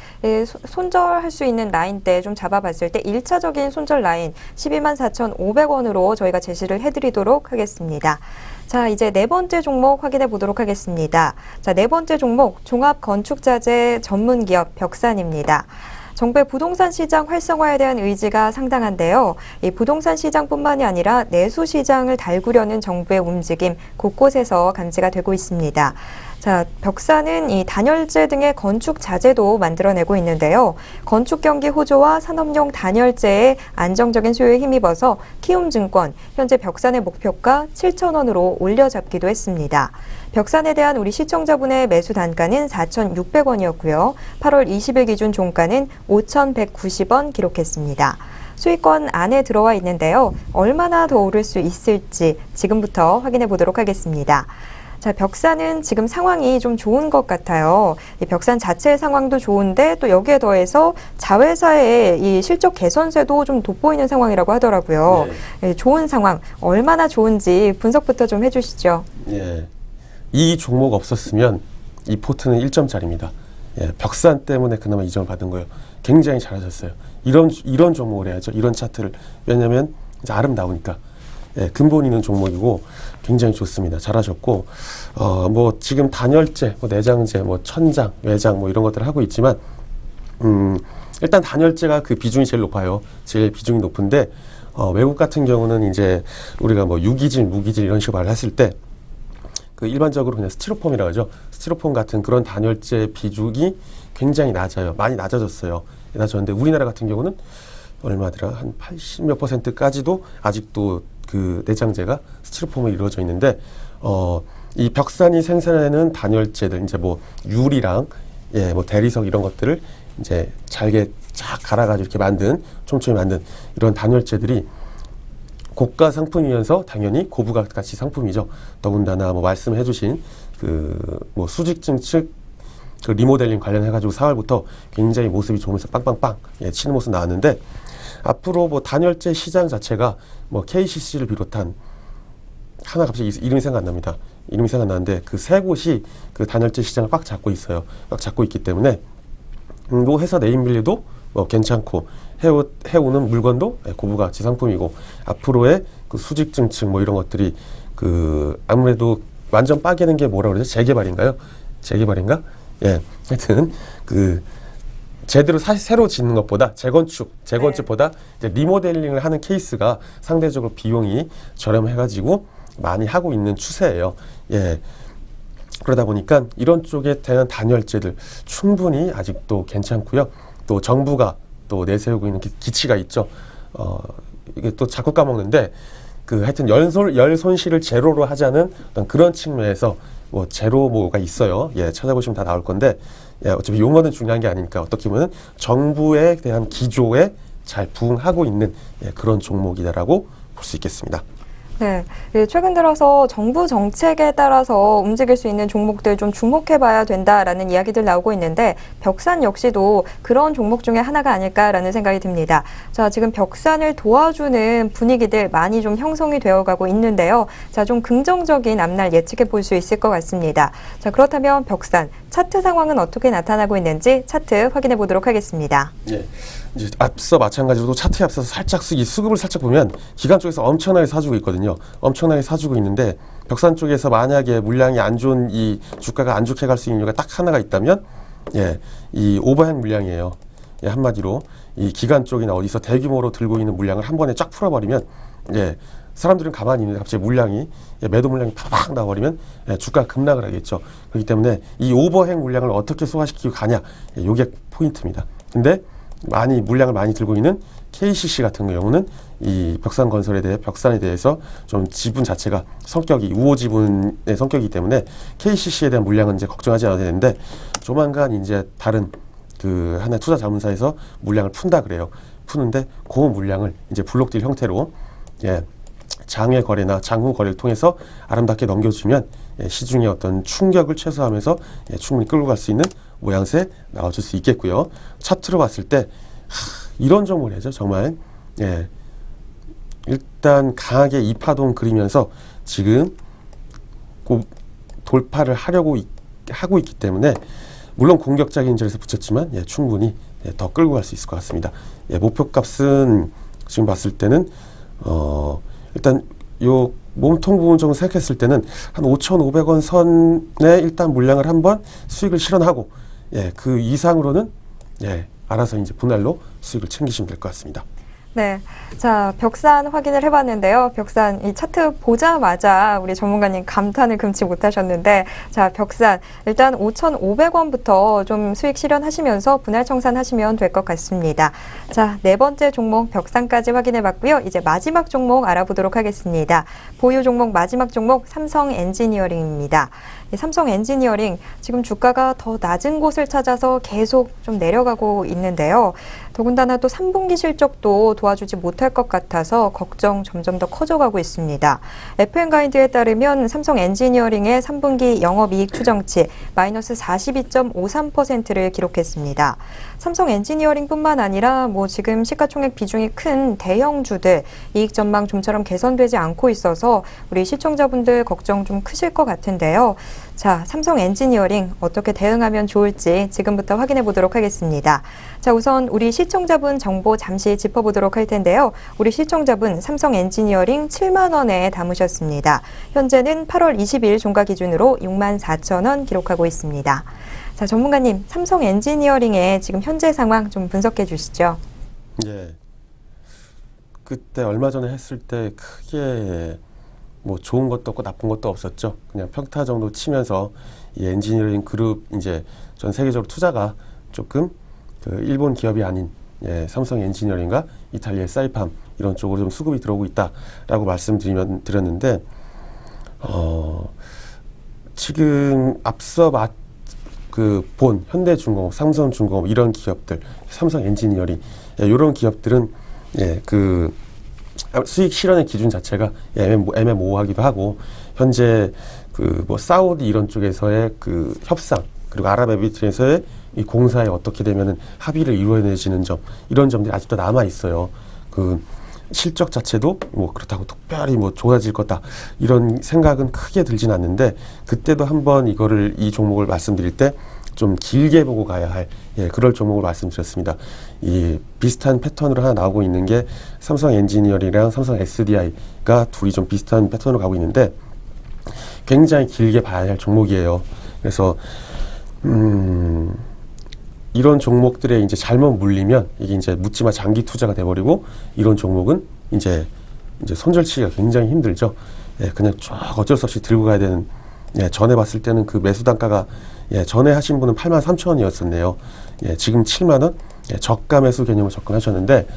손절할 수 있는 라인대 좀 잡아봤을 때 1차적인 손절 라인 12만 4,500원으로 저희가 제시를 해드리도록 하겠습니다. 자, 이제 네 번째 종목 확인해 보도록 하겠습니다. 자, 네 번째 종목 종합건축자재 전문기업 벽산입니다. 정부의 부동산 시장 활성화에 대한 의지가 상당한데요. 이 부동산 시장뿐만이 아니라 내수 시장을 달구려는 정부의 움직임 곳곳에서 감지가 되고 있습니다. 자, 벽사는 이 단열재 등의 건축 자재도 만들어내고 있는데요. 건축 경기 호조와 산업용 단열재의 안정적인 수요에 힘입어서 키움증권 현재 벽산의 목표가 7,000원으로 올려잡기도 했습니다. 벽산에 대한 우리 시청자분의 매수 단가는 4,600원이었고요. 8월 20일 기준 종가는 5,190원 기록했습니다. 수익권 안에 들어와 있는데요. 얼마나 더 오를 수 있을지 지금부터 확인해 보도록 하겠습니다. 자, 벽산은 지금 상황이 좀 좋은 것 같아요. 이 벽산 자체의 상황도 좋은데 또 여기에 더해서 자회사의 이 실적 개선세도 좀 돋보이는 상황이라고 하더라고요. 예, 좋은 상황, 얼마나 좋은지 분석부터 좀 해주시죠. 예, 이 종목 없었으면 이 포트는 1점짜리입니다. 예, 벽산 때문에 그나마 2점을 받은 거예요. 굉장히 잘하셨어요. 이런 종목을 해야죠. 이런 차트를. 왜냐하면 이제 아름다우니까. 예, 근본 있는 종목이고 굉장히 좋습니다. 잘하셨고 뭐 지금 단열재, 뭐 내장재, 뭐 천장, 외장 뭐 이런 것들을 하고 있지만 일단 단열재가 그 비중이 제일 높아요. 제일 비중이 높은데 외국 같은 경우는 이제 우리가 뭐 유기질, 무기질 이런 식으로 말을 했을 때 그 일반적으로 그냥 스티로폼이라고 하죠. 스티로폼 같은 그런 단열재 비중이 굉장히 낮아요. 많이 낮아졌어요. 낮아졌는데 우리나라 같은 경우는 얼마더라? 한 80몇 %까지도 아직도 그 내장재가 스티로폼으로 이루어져 있는데 이 벽산이 생산하는 단열재들 이제 뭐 유리랑 뭐 대리석 이런 것들을 이제 잘게 쫙 갈아가지고 이렇게 만든 촘촘히 만든 이런 단열재들이 고가 상품이면서 당연히 고부가 가치 상품이죠. 더군다나 뭐 말씀해주신 그 뭐 수직증 측 그 리모델링 관련해가지고 4월부터 굉장히 모습이 좋으면서 빵빵빵 치는 모습 나왔는데 앞으로 뭐 단열재 시장 자체가 뭐 KCC를 비롯한 하나 갑자기 이름이 생각 안 납니다. 이름이 생각 나는데 그 세 곳이 그 단열재 시장을 꽉 잡고 있어요. 꽉 잡고 있기 때문에 뭐 회사 네임밸류도 뭐 괜찮고 해오는 물건도 고부가치 상품이고 앞으로의 그 수직증층 뭐 이런 것들이 그 아무래도 완전 빠개는 게 뭐라 그러죠? 재개발인가요? 재개발인가? 예, 하여튼 그 제대로 새로 짓는 것보다 재건축보다 이제 리모델링을 하는 케이스가 상대적으로 비용이 저렴해가지고 많이 하고 있는 추세예요. 예. 그러다 보니까 이런 쪽에 대한 단열재들 충분히 아직도 괜찮고요. 또 정부가 또 내세우고 있는 기치가 있죠. 이게 또 자꾸 까먹는데 그 하여튼 열 손실을 제로로 하자는 어떤 그런 측면에서 뭐 제로 뭐가 있어요. 예, 찾아보시면 다 나올 건데 예, 어차피 용어는 중요한 게 아니니까 어떻게 보면 정부에 대한 기조에 잘 부응하고 있는 그런 종목이다라고 볼 수 있겠습니다. 네, 최근 들어서 정부 정책에 따라서 움직일 수 있는 종목들 좀 주목해봐야 된다라는 이야기들 나오고 있는데 벽산 역시도 그런 종목 중에 하나가 아닐까라는 생각이 듭니다. 자, 지금 벽산을 도와주는 분위기들 많이 좀 형성이 되어가고 있는데요. 자, 좀 긍정적인 앞날 예측해 볼 수 있을 것 같습니다. 자, 그렇다면 벽산 차트 상황은 어떻게 나타나고 있는지 차트 확인해 보도록 하겠습니다. 네. 이제 앞서 마찬가지로 차트에 앞서서 살짝 이 수급을 살짝 보면 기관 쪽에서 엄청나게 사주고 있거든요. 엄청나게 사주고 있는데 벽산 쪽에서 만약에 물량이 안 좋은 이 주가가 안 좋게 갈 수 있는 이유가 딱 하나가 있다면 이 오버행 물량이에요. 한마디로 이 기관 쪽이나 어디서 대규모로 들고 있는 물량을 한 번에 쫙 풀어버리면 사람들은 가만히 있는데 갑자기 물량이 매도 물량이 팍팍 나와버리면 주가가 급락을 하겠죠. 그렇기 때문에 이 오버행 물량을 어떻게 소화시키고 가냐 이게 포인트입니다. 근데 물량을 많이 들고 있는 KCC 같은 경우는 이 벽산에 대해서 좀 지분 자체가 성격이 우호 지분의 성격이기 때문에 KCC에 대한 물량은 이제 걱정하지 않아도 되는데 조만간 이제 다른 그 하나의 투자 자문사에서 물량을 푼다 그래요. 푸는데 그 물량을 이제 블록딜 형태로 장외 거래나 장후 거래를 통해서 아름답게 넘겨주면 시중의 어떤 충격을 최소화하면서 충분히 끌고 갈 수 있는 모양새 나와줄 수 있겠고요. 차트로 봤을 때 이런 종목을 해야죠. 정말 일단 강하게 이파동 그리면서 지금 돌파를 하고 있기 때문에 물론 공격적인 자리에서 붙였지만 충분히 더 끌고 갈 수 있을 것 같습니다. 목표값은 지금 봤을 때는 일단 요 몸통 부분 정도 생각했을 때는 한 5,500원 선에 일단 물량을 한번 수익을 실현하고 그 이상으로는 알아서 이제 분할로 수익을 챙기시면 될 것 같습니다. 네. 자, 벽산 확인을 해봤는데요. 벽산 이 차트 보자마자 우리 전문가님 감탄을 금치 못하셨는데, 자, 벽산 일단 5,500원부터 좀 수익 실현하시면서 분할 청산하시면 될 것 같습니다. 자, 네 번째 종목 벽산까지 확인해봤고요. 이제 마지막 종목 알아보도록 하겠습니다. 보유 종목 마지막 종목 삼성 엔지니어링입니다. 이 삼성 엔지니어링 지금 주가가 더 낮은 곳을 찾아서 계속 좀 내려가고 있는데요. 더군다나 또 3분기 실적도 도와주지 못할 것 같아서 걱정 점점 더 커져가고 있습니다. FM 가이드에 따르면 삼성 엔지니어링의 3분기 영업이익 추정치 마이너스 42.53%를 기록했습니다. 삼성 엔지니어링뿐만 아니라 뭐 지금 시가총액 비중이 큰 대형주들 이익 전망 좀처럼 개선되지 않고 있어서 우리 시청자분들 걱정 좀 크실 것 같은데요. 자, 삼성 엔지니어링 어떻게 대응하면 좋을지 지금부터 확인해 보도록 하겠습니다. 자, 우선 우리 시청자분 정보 잠시 짚어보도록 할 텐데요. 우리 시청자분 삼성 엔지니어링 7만 원에 담으셨습니다. 현재는 8월 20일 종가 기준으로 6만 4천 원 기록하고 있습니다. 자, 전문가님, 삼성 엔지니어링의 지금 현재 상황 좀 분석해 주시죠. 예. 그때 얼마 전에 했을 때 크게 뭐 좋은 것도 없고 나쁜 것도 없었죠. 그냥 평타 정도 치면서 이 엔지니어링 그룹 이제 전 세계적으로 투자가 조금 그 일본 기업이 아닌 삼성 엔지니어링과 이탈리아의 사이팜 이런 쪽으로 좀 수급이 들어오고 있다라고 말씀드렸는데 지금 앞서 본 현대중공업, 삼성중공업 이런 기업들, 삼성 엔지니어링 이런 기업들은 그 수익 실현의 기준 자체가 애매모호하기도 하고 현재 그 뭐 사우디 이런 쪽에서의 그 협상 그리고 아랍에미리트에서의 이 공사에 어떻게 되면은 합의를 이루어내지는 점 이런 점들이 아직도 남아 있어요. 그 실적 자체도 뭐 그렇다고 특별히 뭐 좋아질 거다 이런 생각은 크게 들진 않는데 그때도 한번 이 종목을 말씀드릴 때 좀 길게 보고 가야 할 그럴 종목을 말씀드렸습니다. 이 비슷한 패턴으로 하나 나오고 있는 게 삼성 엔지니어링이랑 삼성 SDI가 둘이 좀 비슷한 패턴으로 가고 있는데 굉장히 길게 봐야 할 종목이에요. 그래서 이런 종목들에 이제 잘못 물리면 이게 이제 묻지마 장기 투자가 돼버리고 이런 종목은 이제 손절치기가 굉장히 힘들죠. 그냥 쭉 어쩔 수 없이 들고 가야 되는. 전에 봤을 때는 그 매수 단가가 전에 하신 분은 83,000원이었었네요. 지금 7만원 저가 매수 개념으로 접근하셨는데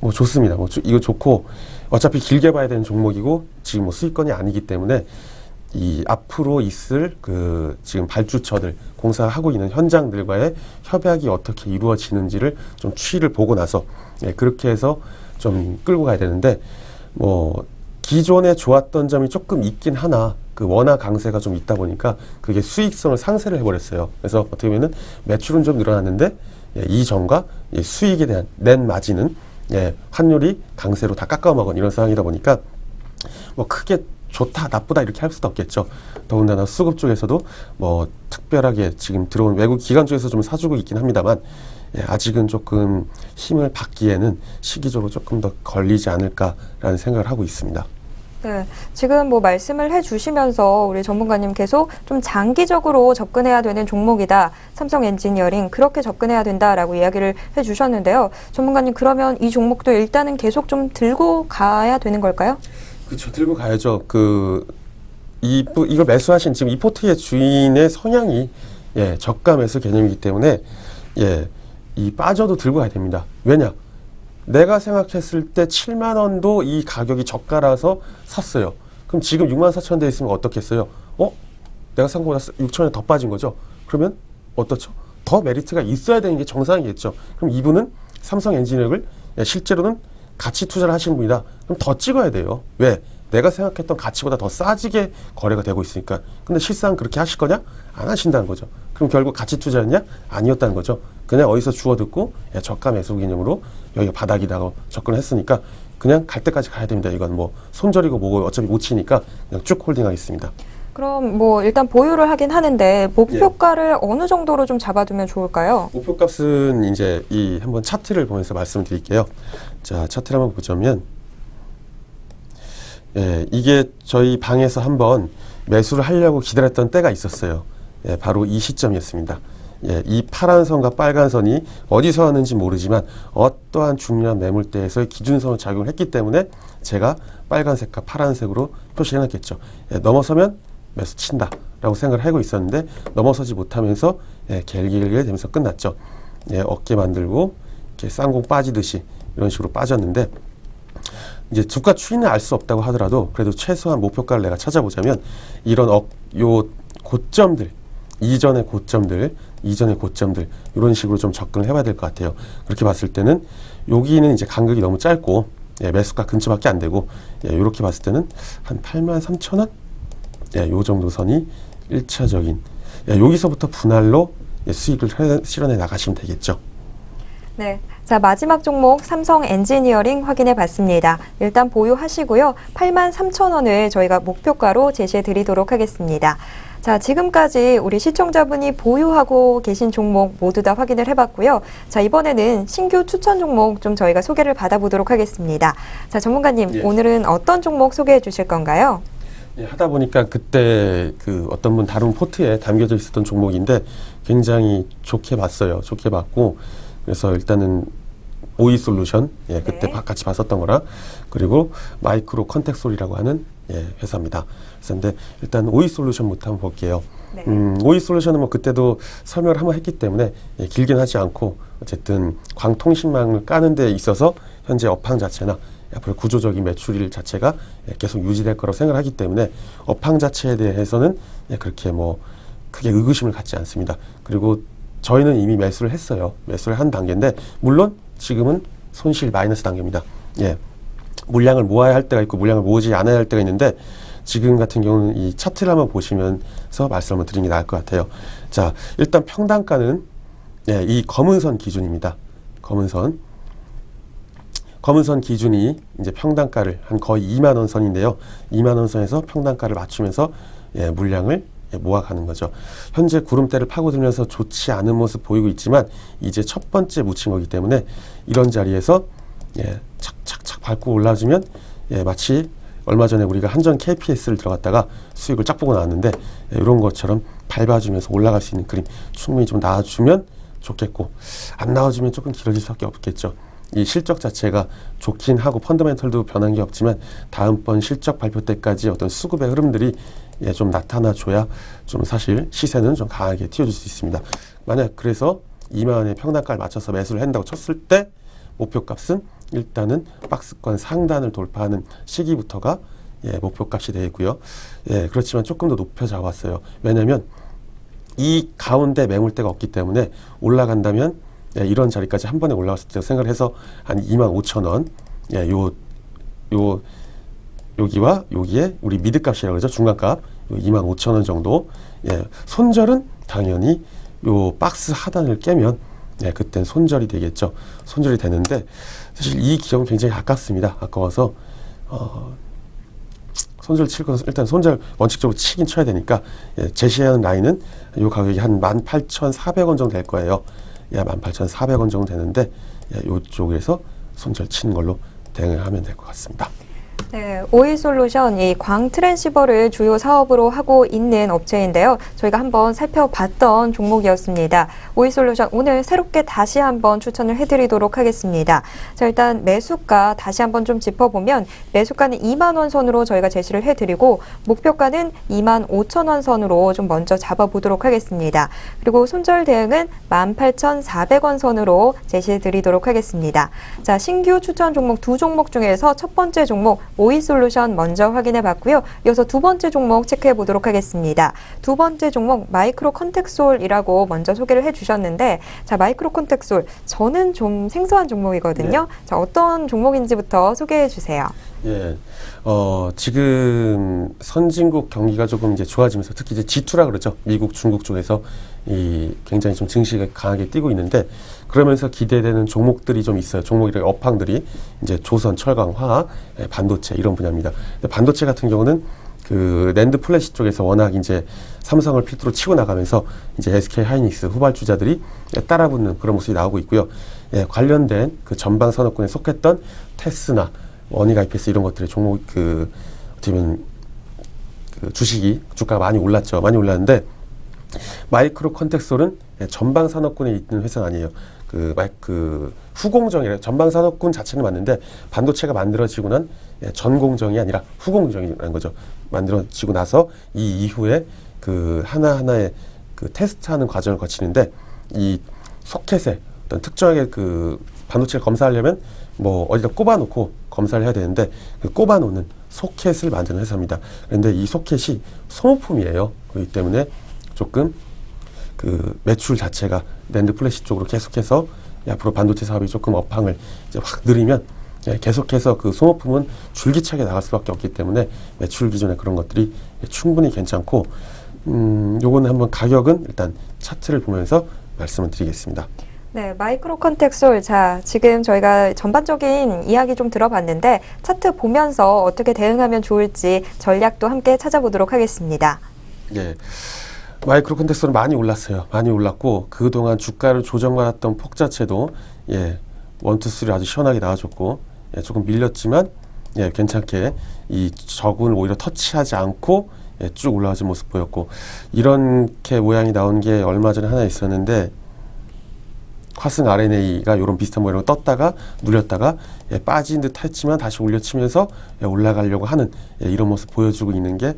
뭐 좋습니다. 이거 좋고 어차피 길게 봐야 되는 종목이고 지금 뭐 수익권이 아니기 때문에 이 앞으로 있을 그 지금 발주처들 공사하고 있는 현장들과의 협약이 어떻게 이루어지는지를 좀 추이를 보고 나서 그렇게 해서 좀 끌고 가야 되는데 뭐 기존에 좋았던 점이 조금 있긴 하나 그 원화 강세가 좀 있다 보니까 그게 수익성을 상쇄를 해버렸어요. 그래서 어떻게 보면은 매출은 좀 늘어났는데 이전과 수익에 대한 net 마진은 환율이 강세로 다 깎아먹은 이런 상황이다 보니까 뭐 크게 좋다 나쁘다 이렇게 할 수도 없겠죠. 더군다나 수급 쪽에서도 뭐 특별하게 지금 들어온 외국 기관 쪽에서 좀 사주고 있긴 합니다만 아직은 조금 힘을 받기에는 시기적으로 조금 더 걸리지 않을까라는 생각을 하고 있습니다. 네, 지금 뭐 말씀을 해주시면서 우리 전문가님 계속 좀 장기적으로 접근해야 되는 종목이다. 삼성 엔지니어링 그렇게 접근해야 된다라고 이야기를 해주셨는데요. 전문가님 그러면 이 종목도 일단은 계속 좀 들고 가야 되는 걸까요? 그렇죠. 들고 가야죠. 이걸 매수하신 지금 이 포트의 주인의 성향이 저가 매수 개념이기 때문에 이 빠져도 들고 가야 됩니다. 왜냐? 내가 생각했을 때 7만 원도 이 가격이 저가라서 샀어요. 그럼 지금 6만 4천 원 돼 있으면 어떻겠어요? 내가 산 거보다 6천 원 더 빠진 거죠? 그러면 어떻죠? 더 메리트가 있어야 되는 게 정상이겠죠. 그럼 이분은 삼성 엔지니어링을 실제로는 가치 투자를 하시는 분이다. 그럼 더 찍어야 돼요. 왜? 내가 생각했던 가치보다 더 싸지게 거래가 되고 있으니까. 근데 실상 그렇게 하실 거냐? 안 하신다는 거죠. 그럼 결국 가치 투자였냐? 아니었다는 거죠. 그냥 어디서 주워 듣고 저가 매수 개념으로 여기가 바닥이라고 접근을 했으니까 그냥 갈 때까지 가야 됩니다. 이건 뭐 손절이고 뭐고 어차피 못 치니까 그냥 쭉 홀딩하겠습니다. 그럼 뭐 일단 보유를 하긴 하는데 목표가를 어느 정도로 좀 잡아두면 좋을까요? 목표값은 이제 한번 차트를 보면서 말씀을 드릴게요. 자, 차트를 한번 보자면 이게 저희 방에서 한번 매수를 하려고 기다렸던 때가 있었어요. 바로 이 시점이었습니다. 예, 이 파란 선과 빨간 선이 어디서 왔는지 모르지만 어떠한 중요한 매물대에서의 기준선으로 작용을 했기 때문에 제가 빨간색과 파란색으로 표시해놨겠죠. 예, 넘어서면 매수 친다라고 생각을 하고 있었는데 넘어서지 못하면서 예, 길게 되면서 끝났죠. 예, 어깨 만들고 이렇게 쌍공 빠지듯이 이런 식으로 빠졌는데 이제 주가 추이는 알 수 없다고 하더라도 그래도 최소한 목표가를 내가 찾아보자면 이런 요 고점들 이전의 고점들 이런 식으로 좀 접근을 해봐야 될 것 같아요. 그렇게 봤을 때는 여기는 이제 간격이 너무 짧고 예, 매수가 근처밖에 안 되고 예, 이렇게 봤을 때는 한 83,000원 예, 요 정도 선이 1차적인 예, 여기서부터 분할로 예, 수익을 실현해 나가시면 되겠죠. 네. 자, 마지막 종목 삼성 엔지니어링 확인해 봤습니다. 일단 보유하시고요. 83,000원을 저희가 목표가로 제시해 드리도록 하겠습니다. 자, 지금까지 우리 시청자분이 보유하고 계신 종목 모두 다 확인을 해봤고요. 자, 이번에는 신규 추천 종목 좀 저희가 소개를 받아보도록 하겠습니다. 자, 전문가님, 예. 오늘은 어떤 종목 소개해 주실 건가요? 예, 하다 보니까 그때 그 어떤 분 다른 포트에 담겨져 있었던 종목인데 굉장히 좋게 봤어요. 좋게 봤고 그래서 일단은 오이솔루션 예, 그때 네. 같이 봤었던 거랑 그리고 마이크로 컨텍솔이라고 하는 예, 회사입니다. 그래서 근데 일단 오이솔루션부터 한번 볼게요. 네. 오이솔루션은 뭐 그때도 설명을 한번 했기 때문에 예, 길긴 하지 않고 어쨌든 광통신망을 까는 데 있어서 현재 업황 자체나 앞으로 구조적인 매출일 자체가 예, 계속 유지될 거라고 생각하기 때문에 업황 자체에 대해서는 예, 그렇게 뭐 크게 의구심을 갖지 않습니다. 그리고 저희는 이미 매수를 했어요. 매수를 한 단계인데 물론 지금은 손실 마이너스 단계입니다. 예. 물량을 모아야 할 때가 있고 물량을 모으지 않아야 할 때가 있는데 지금 같은 경우는 이 차트를 한번 보시면서 말씀을 드리는 게 나을 것 같아요. 자, 일단 평단가는 예, 이 검은 선 기준입니다. 검은 선 기준이 이제 평단가를 한 거의 2만 원 선인데요. 2만 원 선에서 평단가를 맞추면서 예, 물량을 모아가는 거죠. 현재 구름대를 파고들면서 좋지 않은 모습 보이고 있지만 이제 첫 번째 묻힌 거기 때문에 이런 자리에서 예, 착착착 밟고 올라주면 예, 마치 얼마 전에 우리가 한전 KPS를 들어갔다가 수익을 쫙 보고 나왔는데 예, 이런 것처럼 밟아주면서 올라갈 수 있는 그림 충분히 좀 나와주면 좋겠고 안 나와주면 조금 길어질 수밖에 없겠죠. 이 실적 자체가 좋긴 하고 펀더멘털도 변한 게 없지만 다음번 실적 발표 때까지 어떤 수급의 흐름들이 예, 좀 나타나줘야 좀 사실 시세는 좀 강하게 튀어줄 수 있습니다. 만약 그래서 2만 원의 평단가를 맞춰서 매수를 한다고 쳤을 때 목표값은 일단은 박스권 상단을 돌파하는 시기부터가 예, 목표값이 되겠고요. 예, 그렇지만 조금 더 높여 잡았어요. 왜냐하면 이 가운데 매물대가 없기 때문에 올라간다면 예, 이런 자리까지 한 번에 올라갔을 때 생각을 해서 한 25,000원 예, 여기와 여기에 우리 미드값이라고 그러죠. 중간값 25,000원 정도 예, 손절은 당연히 요 박스 하단을 깨면 예, 그땐 손절이 되겠죠. 손절이 되는데 사실 이 기업은 굉장히 아깝습니다. 아까워서 손절 칠 건 일단 손절 원칙적으로 치긴 쳐야 되니까 예, 제시하는 라인은 요 가격이 한 18,400원 정도 될 거예요. 예, 18,400원 정도 되는데 예, 요쪽에서 손절 치는 걸로 대응을 하면 될 것 같습니다. 네, 오이솔루션 이 광 트랜시버를 주요 사업으로 하고 있는 업체인데요. 저희가 한번 살펴봤던 종목이었습니다. 오이솔루션 오늘 새롭게 다시 한번 추천을 해드리도록 하겠습니다. 자, 일단 매수가 다시 한번 좀 짚어보면 매수가는 2만 원 선으로 저희가 제시를 해드리고 목표가는 2만 5천 원 선으로 좀 먼저 잡아보도록 하겠습니다. 그리고 손절 대응은 18,400원 선으로 제시해드리도록 하겠습니다. 자, 신규 추천 종목 두 종목 중에서 첫 번째 종목 오이솔루션 먼저 확인해 봤고요. 이어서 두 번째 종목 체크해 보도록 하겠습니다. 두 번째 종목 마이크로 컨텍솔이라고 먼저 소개를 해주셨는데 자, 마이크로 컨텍솔 저는 좀 생소한 종목이거든요. 네. 자, 어떤 종목인지부터 소개해 주세요. 예, 지금 선진국 경기가 조금 이제 좋아지면서 특히 이제 G2라 그러죠. 미국, 중국 쪽에서 이 굉장히 좀 증시가 강하게 뛰고 있는데 그러면서 기대되는 종목들이 좀 있어요. 종목이랑 업황들이 이제 조선, 철강, 화학, 반도체 이런 분야입니다. 근데 반도체 같은 경우는 그 낸드 플래시 쪽에서 워낙 이제 삼성을 필두로 치고 나가면서 이제 SK 하이닉스 후발주자들이 따라붙는 그런 모습이 나오고 있고요. 예, 관련된 그 전방 산업군에 속했던 테스나 원익 IPS 이런 것들의 종목 어떻게 보면 그 주식이 주가가 많이 올랐죠. 많이 올랐는데 마이크로 컨텍솔은 전방 산업군에 있는 회사는 아니에요. 그 후공정이라 전방 산업군 자체는 맞는데 반도체가 만들어지고 난 전공정이 아니라 후공정이라는 거죠. 만들어지고 나서 이 이후에 그 하나하나의 그 테스트하는 과정을 거치는데 이 소켓에 어떤 특정하게 그 반도체를 검사하려면 뭐 어디다 꼽아놓고 검사를 해야 되는데 그 꼽아놓는 소켓을 만드는 회사입니다. 그런데 이 소켓이 소모품이에요. 그렇기 때문에 조금 그 매출 자체가 낸드 플래시 쪽으로 계속해서 앞으로 반도체 사업이 조금 업황을 이제 확 느리면 계속해서 그 소모품은 줄기차게 나갈 수밖에 없기 때문에 매출 기준에 그런 것들이 충분히 괜찮고 요거는 한번 가격은 일단 차트를 보면서 말씀을 드리겠습니다. 네, 마이크로 컨텍솔. 자, 지금 저희가 전반적인 이야기 좀 들어봤는데 차트 보면서 어떻게 대응하면 좋을지 전략도 함께 찾아보도록 하겠습니다. 예. 마이크로 컨텍솔은 많이 올랐어요. 많이 올랐고 그동안 주가를 조정받았던 폭 자체도 1, 2, 3 아주 시원하게 나와줬고 조금 밀렸지만 괜찮게 이 저군을 오히려 터치하지 않고 쭉 올라가는 모습 보였고 이렇게 모양이 나온 게 얼마 전에 하나 있었는데 화승 RNA가 이런 비슷한 모양으로 떴다가 눌렸다가 빠진 듯 했지만 다시 올려치면서 올라가려고 하는 이런 모습 보여주고 있는 게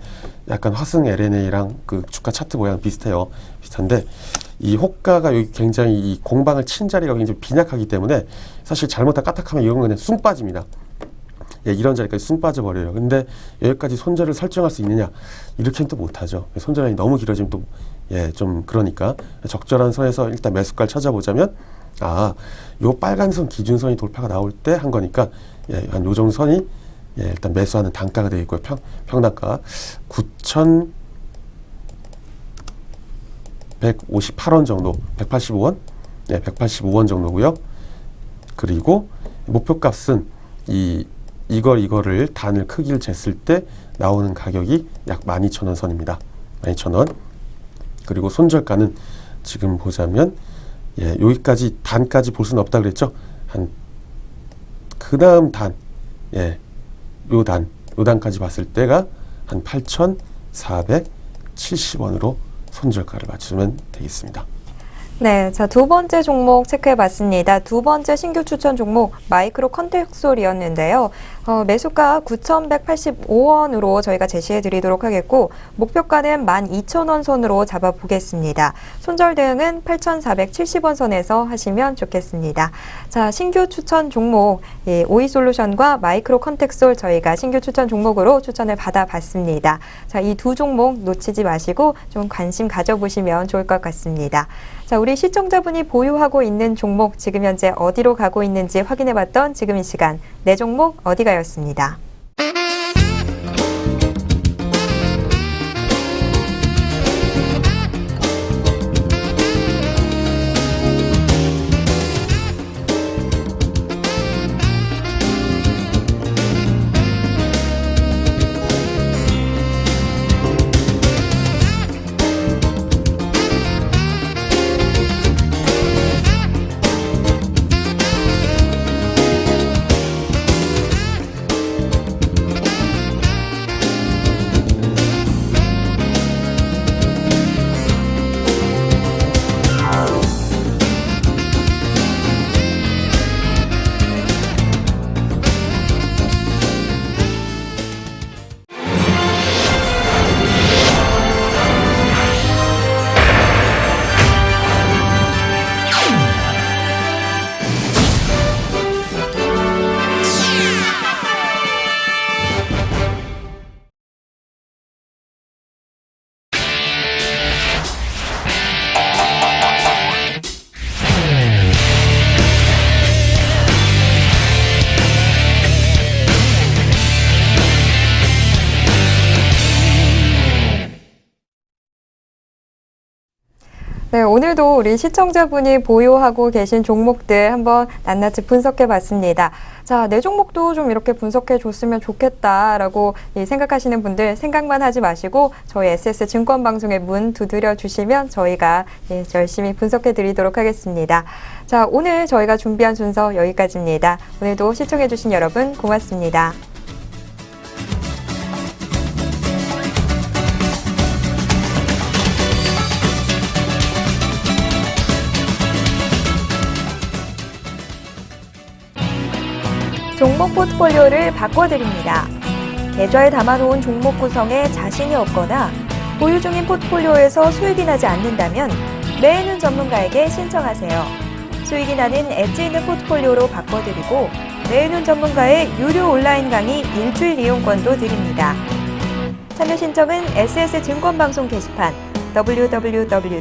약간 화승 RNA랑 그 주가 차트 모양 비슷해요. 비슷한데 이 호가가 여기 굉장히 이 공방을 친 자리가 굉장히 빈약하기 때문에 사실 잘못다 까딱하면 이런 건 그냥 쑥 빠집니다. 이런 자리까지 쑥 빠져버려요. 근데 여기까지 손절을 설정할 수 있느냐? 이렇게는 또 못하죠. 손절이 너무 길어지면 또 좀 그러니까 적절한 선에서 일단 매수가를 찾아보자면 요 빨간 선 기준선이 돌파가 나올 때 한 거니까 한 요 정도 선이 일단 매수하는 단가가 되어 있고요. 평단가 9,158원 정도, 185원, 185원 정도고요. 그리고 목표값은 이거를 단을 크기를 쟀을 때 나오는 가격이 약 12,000원 선입니다. 12,000원. 그리고 손절가는 지금 보자면 여기까지 단까지 볼 수는 없다 그랬죠. 그 다음 단, 요 단까지 봤을 때가 한 8,470원으로 손절가를 맞추면 되겠습니다. 네, 자, 두 번째 종목 체크해 봤습니다. 두 번째 신규 추천 종목 마이크로 컨텍솔이었는데요. 매수가 9,185원으로 저희가 제시해 드리도록 하겠고 목표가는 12,000원 선으로 잡아보겠습니다. 손절 대응은 8,470원 선에서 하시면 좋겠습니다. 자, 신규 추천 종목 오이솔루션과 마이크로 컨텍솔 저희가 신규 추천 종목으로 추천을 받아봤습니다. 자, 이 두 종목 놓치지 마시고 좀 관심 가져보시면 좋을 것 같습니다. 자, 우리 시청자분이 보유하고 있는 종목 지금 현재 어디로 가고 있는지 확인해봤던 지금 이 시간 네 종목 어디가였습니다. 네, 오늘도 우리 시청자분이 보유하고 계신 종목들 한번 낱낱이 분석해 봤습니다. 자, 내 종목도 좀 이렇게 분석해 줬으면 좋겠다라고 생각하시는 분들 생각만 하지 마시고 저희 SS 증권 방송에 문 두드려 주시면 저희가 열심히 분석해 드리도록 하겠습니다. 자, 오늘 저희가 준비한 순서 여기까지입니다. 오늘도 시청해 주신 여러분 고맙습니다. 종목 포트폴리오를 바꿔드립니다. 계좌에 담아놓은 종목 구성에 자신이 없거나 보유 중인 포트폴리오에서 수익이 나지 않는다면 매해는 전문가에게 신청하세요. 수익이 나는 엣지 있는 포트폴리오로 바꿔드리고 매해는 전문가의 유료 온라인 강의 일주일 이용권도 드립니다. 참여 신청은 SS증권방송 게시판 www.sstv.net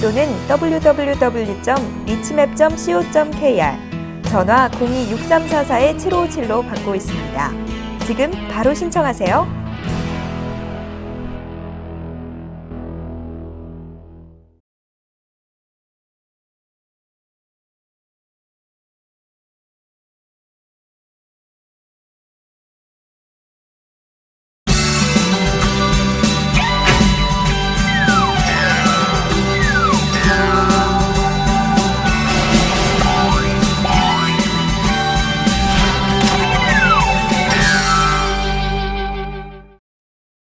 또는 www.리치맵.co.kr 전화 02-6344-7557로 받고 있습니다. 지금 바로 신청하세요.